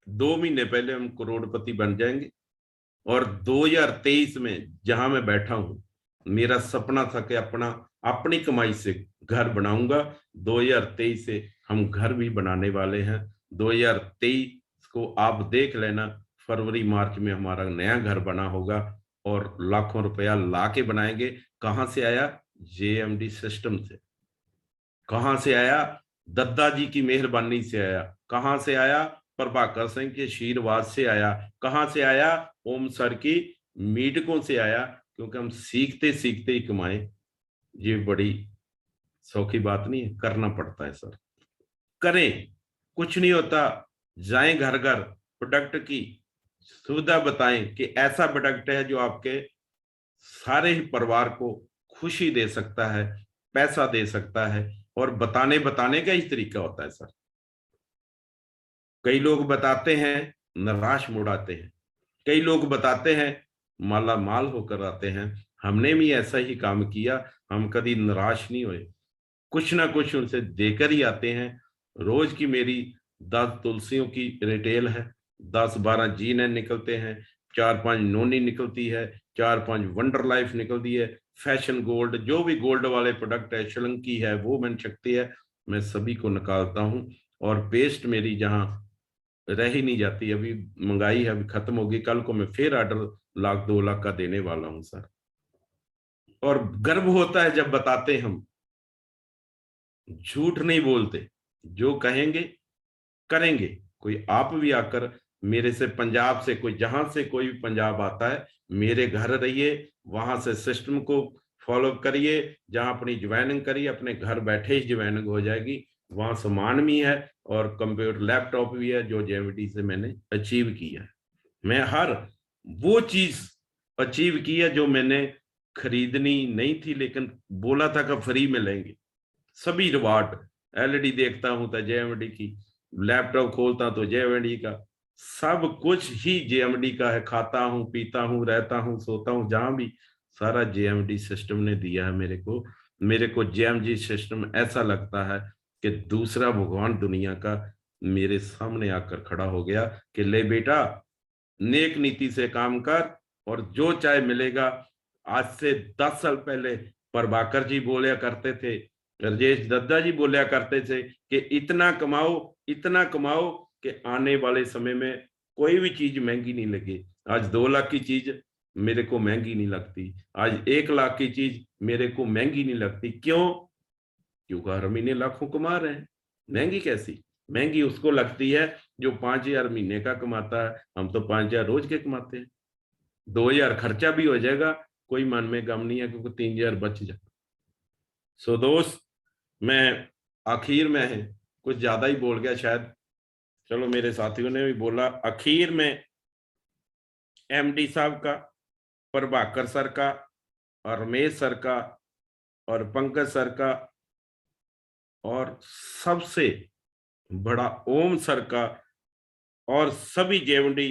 2 महीने पहले हम करोड़पति बन जाएंगे और 2023 में जहां मैं बैठा हूं, मेरा सपना था कि अपनी कमाई से घर बनाऊंगा। 2023 से हम घर भी बनाने वाले हैं। 2023 को आप देख लेना, फरवरी मार्च में हमारा नया घर बना होगा और लाखों रुपया ला के बनाएंगे। कहां से आया? जेएमडी सिस्टम से। कहां से आया? दद्दा जी की मेहरबानी से आया। कहां से आया? प्रभाकर सिंह के आशीर्वाद से आया। कहां से आया? ओम सर की मीटिंगों से आया। क्योंकि हम सीखते सीखते ही कमाए, ये बड़ी सौखी बात नहीं है, करना पड़ता है सर। करें, कुछ नहीं होता। जाएं घर घर, प्रोडक्ट की सुविधा बताएं कि ऐसा प्रोडक्ट है जो आपके सारे ही परिवार को खुशी दे सकता है, पैसा दे सकता है। और बताने का ही तरीका होता है सर। कई लोग बताते हैं, निराश मुड़ाते हैं। कई लोग बताते हैं, माला माल होकर आते हैं। हमने भी ऐसा ही काम किया, हम कभी निराश नहीं हुए, कुछ ना कुछ उनसे देकर ही आते हैं। रोज की मेरी 10 तुलसियों की रिटेल है, 10-12 जीने निकलते हैं, 4-5 नोनी निकलती है, 4-5 वंडर लाइफ निकलती है, फैशन गोल्ड, जो भी गोल्ड वाले प्रोडक्ट है, श्रीलंकी है, वो बन सकती है, मैं सभी को निकालता हूं। और पेस्ट मेरी जहां रह ही नहीं जाती, अभी मंगाई है, अभी खत्म होगी, कल को मैं फिर ऑर्डर 1 लाख 2 लाख का देने वाला हूं सर। और गर्व होता है जब बताते, हम झूठ नहीं बोलते, जो कहेंगे करेंगे। कोई आप भी आकर मेरे से पंजाब से, कोई जहां से कोई भी पंजाब आता है, मेरे घर रहिए, वहां से सिस्टम को फॉलो करिए, जहां अपनी ज्वाइनिंग करिए, अपने घर बैठे ही ज्वाइनिंग हो जाएगी। वहां सामान भी है और कंप्यूटर लैपटॉप भी है जो जेएमडी से मैंने अचीव किया है। मैं हर वो चीज अचीव किया जो मैंने खरीदनी नहीं थी, लेकिन बोला था कि फ्री में लेंगे। सभी रिवार्ड, एलईडी देखता हूं तो जेएमडी की, लैपटॉप खोलता तो जेएमडी का, सब कुछ ही जेएमडी का है। खाता हूं, पीता हूं, रहता हूं, सोता हूं, जहां भी सारा जेएमडी सिस्टम ने दिया है मेरे को जेएमडी सिस्टम ऐसा लगता है कि दूसरा भगवान दुनिया का मेरे सामने आकर खड़ा हो गया कि ले बेटा, नेक नीति से काम कर और जो चाहे मिलेगा। आज से 10 साल पहले प्रभाकर जी बोलिया करते थे, राजेश दद्दा जी बोलिया करते थे कि इतना कमाओ कि आने वाले समय में कोई भी चीज महंगी नहीं लगे। आज 2 लाख की चीज मेरे को महंगी नहीं लगती, आज 1 लाख की चीज मेरे को महंगी नहीं लगती। क्यों? क्योंकि हर महीने लाखों कमा रहे हैं। महंगी कैसी? महंगी उसको लगती है जो 5,000 महीने का कमाता है। हम तो 5,000 रोज के कमाते हैं। 2,000 खर्चा भी हो जाएगा, कोई मन में गम नहीं है, क्योंकि 3,000 बच जाए। सो दोस्त, मैं आखिर में कुछ ज्यादा ही बोल गया शायद, चलो मेरे साथियों ने भी बोला। आखिर में एमडी साहब का, प्रभाकर सर का और रमेश सर का और पंकज सर का और सबसे बड़ा ओम सर का और सभी जेएमडी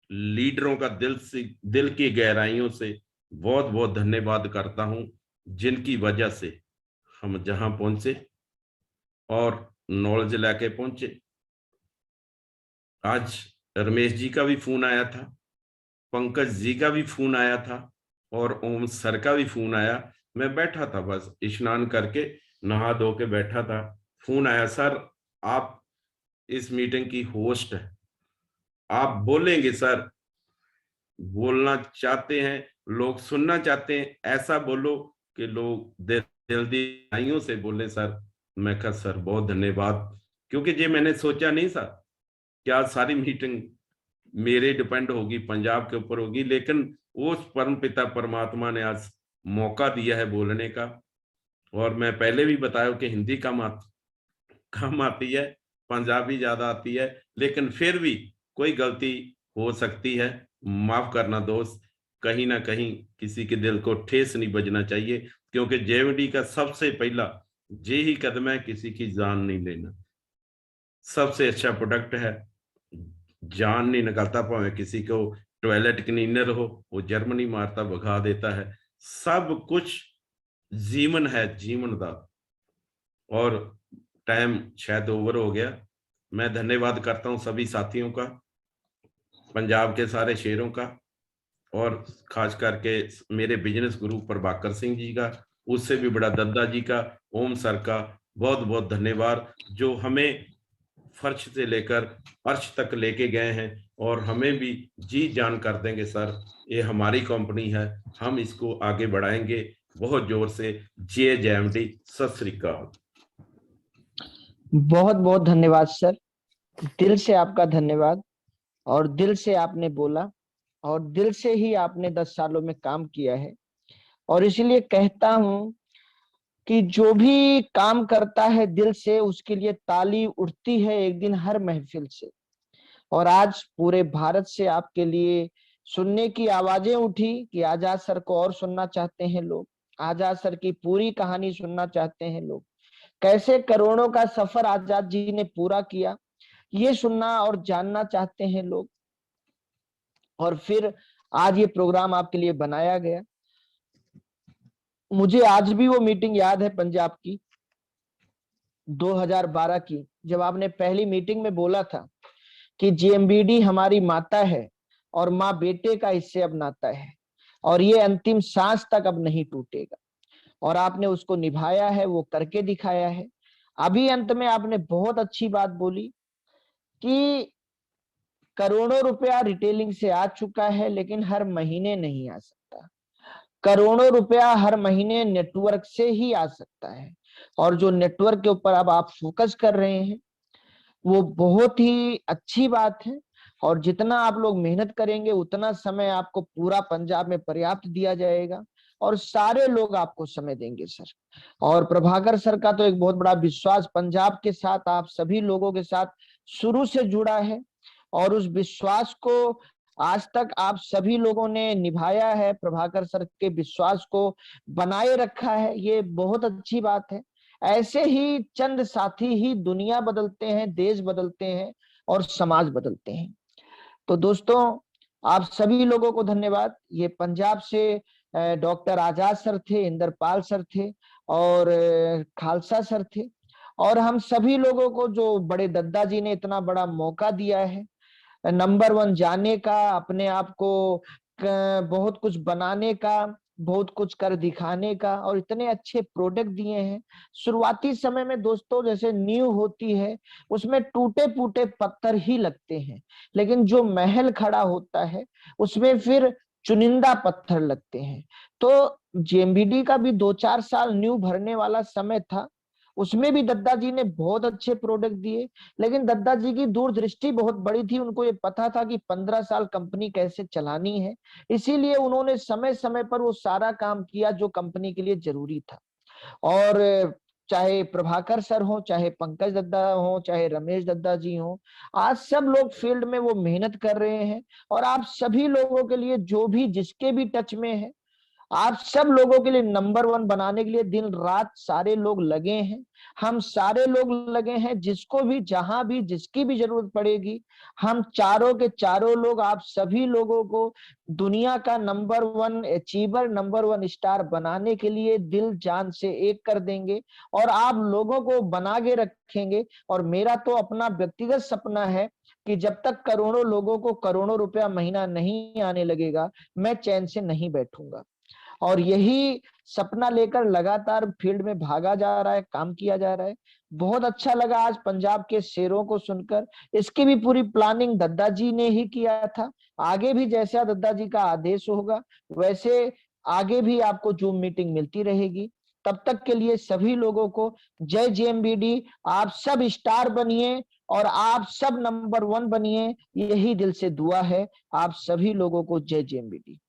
लीडरों का दिल की गहराइयों से बहुत बहुत धन्यवाद करता हूं, जिनकी वजह से हम जहां पहुंचे और नॉलेज लेके पहुंचे। आज रमेश जी का भी फोन आया था, पंकज जी का भी फोन आया था और ओम सर का भी फोन आया। मैं बैठा था, बस स्नान करके नहा धो के बैठा था, फोन आया, सर आप इस मीटिंग की होस्ट है, आप बोलेंगे सर, बोलना चाहते हैं, लोग सुनना चाहते हैं, ऐसा बोलो कि लोग दिल से बोले सर। मैं कहा सर बहुत धन्यवाद, क्योंकि ये मैंने सोचा नहीं था कि आज सारी मीटिंग मेरे डिपेंड होगी, पंजाब के ऊपर होगी, लेकिन उस परम पिता परमात्मा ने आज मौका दिया है बोलने का। और मैं पहले भी बताया कि हिंदी कम आती है, पंजाबी ज्यादा आती है, लेकिन फिर भी कोई गलती हो सकती है, माफ करना दोस्त। कहीं ना कहीं किसी के दिल को ठेस नहीं बजना चाहिए, क्योंकि जेएमडी का सबसे पहला ये ही कदम है, किसी की जान नहीं लेना। सबसे अच्छा प्रोडक्ट है, जान नहीं निकालता, भावे किसी को टॉयलेट क्लीनर हो, वो जर्मनी मारता भगा देता है। सब कुछ जीवन है, जीवन का। और टाइम शायद ओवर हो गया। मैं धन्यवाद करता हूं सभी साथियों का, पंजाब के सारे शेरों का, और खास करके मेरे बिजनेस गुरु प्रभाकर सिंह जी का, उससे भी बड़ा दद्दा जी का, ओम सर का बहुत बहुत धन्यवाद, जो हमें फर्श से लेकर अर्श तक लेके गए हैं और हमें भी जी जान कर देंगे सर, ये हमारी कंपनी है, हम इसको आगे बढ़ाएंगे बहुत जोर से। जय जेएमडी, सत श्री अकाल। बहुत बहुत धन्यवाद सर, दिल से आपका धन्यवाद। और दिल से आपने बोला और दिल से ही आपने 10 सालों में काम किया है। और इसलिए कहता हूं कि जो भी काम करता है दिल से, उसके लिए ताली उठती है एक दिन हर महफिल से। और आज पूरे भारत से आपके लिए सुनने की आवाजें उठी कि आजाद सर को और सुनना चाहते हैं लोग, आजाद सर की पूरी कहानी सुनना चाहते हैं लोग, कैसे करोड़ों का सफर आजाद जी ने पूरा किया, ये सुनना और जानना चाहते हैं लोग। और फिर आज ये प्रोग्राम आपके लिए बनाया गया। मुझे आज भी वो मीटिंग याद है पंजाब की, 2012 की, जब आपने पहली मीटिंग में बोला था कि जेएमबीडी हमारी माता है और माँ बेटे का इससे अब नाता है और ये अंतिम सांस तक अब नहीं टूटेगा। और आपने उसको निभाया है, वो करके दिखाया है। अभी अंत में आपने बहुत अच्छी बात बोली कि करोड़ों रुपया रिटेलिंग से आ चुका है, लेकिन हर महीने नहीं आ सकता। करोड़ों रुपया हर महीने नेटवर्क से ही आ सकता है। और जो नेटवर्क के ऊपर अब आप फोकस कर रहे हैं वो बहुत ही अच्छी बात है। और जितना आप लोग मेहनत करेंगे उतना समय आपको पूरा पंजाब में पर्याप्त दिया जाएगा और सारे लोग आपको समय देंगे सर। और प्रभाकर सर का तो एक बहुत बड़ा विश्वास पंजाब के साथ, आप सभी लोगों के साथ शुरू से जुड़ा है और उस विश्वास को आज तक आप सभी लोगों ने निभाया है, प्रभाकर सर के विश्वास को बनाए रखा है, ये बहुत अच्छी बात है। ऐसे ही चंद साथी ही दुनिया बदलते हैं, देश बदलते हैं और समाज बदलते हैं। तो दोस्तों, आप सभी लोगों को धन्यवाद। ये पंजाब से डॉक्टर आजाद सर थे, इंद्रपाल सर थे और खालसा सर थे, और हम सभी लोगों को जो बड़े दद्दा जी ने इतना बड़ा मौका दिया है नंबर 1 जाने का, अपने आप को बहुत कुछ बनाने का, बहुत कुछ कर दिखाने का, और इतने अच्छे प्रोडक्ट दिए हैं। शुरुआती समय में दोस्तों जैसे नींव होती है उसमें टूटे फूटे पत्थर ही लगते हैं, लेकिन जो महल खड़ा होता है उसमें फिर चुनिंदा पत्थर लगते हैं। तो जेएमबीडी का भी 2-4 साल नींव भरने वाला समय था, उसमें भी दद्दा जी ने बहुत अच्छे प्रोडक्ट दिए, लेकिन दद्दा जी की दूरदृष्टि बहुत बड़ी थी। उनको ये पता था कि 15 साल कंपनी कैसे चलानी है, इसीलिए उन्होंने समय समय पर वो सारा काम किया जो कंपनी के लिए जरूरी था। और चाहे प्रभाकर सर हो, चाहे पंकज दद्दा हो, चाहे रमेश दद्दा जी हो, आज सब लोग फील्ड में वो मेहनत कर रहे हैं। और आप सभी लोगों के लिए, जो भी जिसके भी टच में है, आप सब लोगों के लिए नंबर 1 बनाने के लिए दिन रात सारे लोग लगे हैं। हम सारे लोग लगे हैं, जिसको भी जहां भी जिसकी भी जरूरत पड़ेगी, हम चारों के चारों लोग आप सभी लोगों को दुनिया का नंबर 1 अचीवर, नंबर 1 स्टार बनाने के लिए दिल जान से एक कर देंगे और आप लोगों को बना के रखेंगे। और मेरा तो अपना व्यक्तिगत सपना है कि जब तक करोड़ों लोगों को करोड़ों रुपया महीना नहीं आने लगेगा, मैं चैन से नहीं बैठूंगा। और यही सपना लेकर लगातार फील्ड में भागा जा रहा है, काम किया जा रहा है। बहुत अच्छा लगा आज पंजाब के शेरों को सुनकर। इसकी भी पूरी प्लानिंग दद्दा जी ने ही किया था। आगे भी जैसा दद्दा जी का आदेश होगा वैसे आगे भी आपको जूम मीटिंग मिलती रहेगी। तब तक के लिए सभी लोगों को जय जेएमबीडी। आप सब स्टार बनिए और आप सब नंबर 1 बनिए, यही दिल से दुआ है। आप सभी लोगों को जय जेएमबीडी।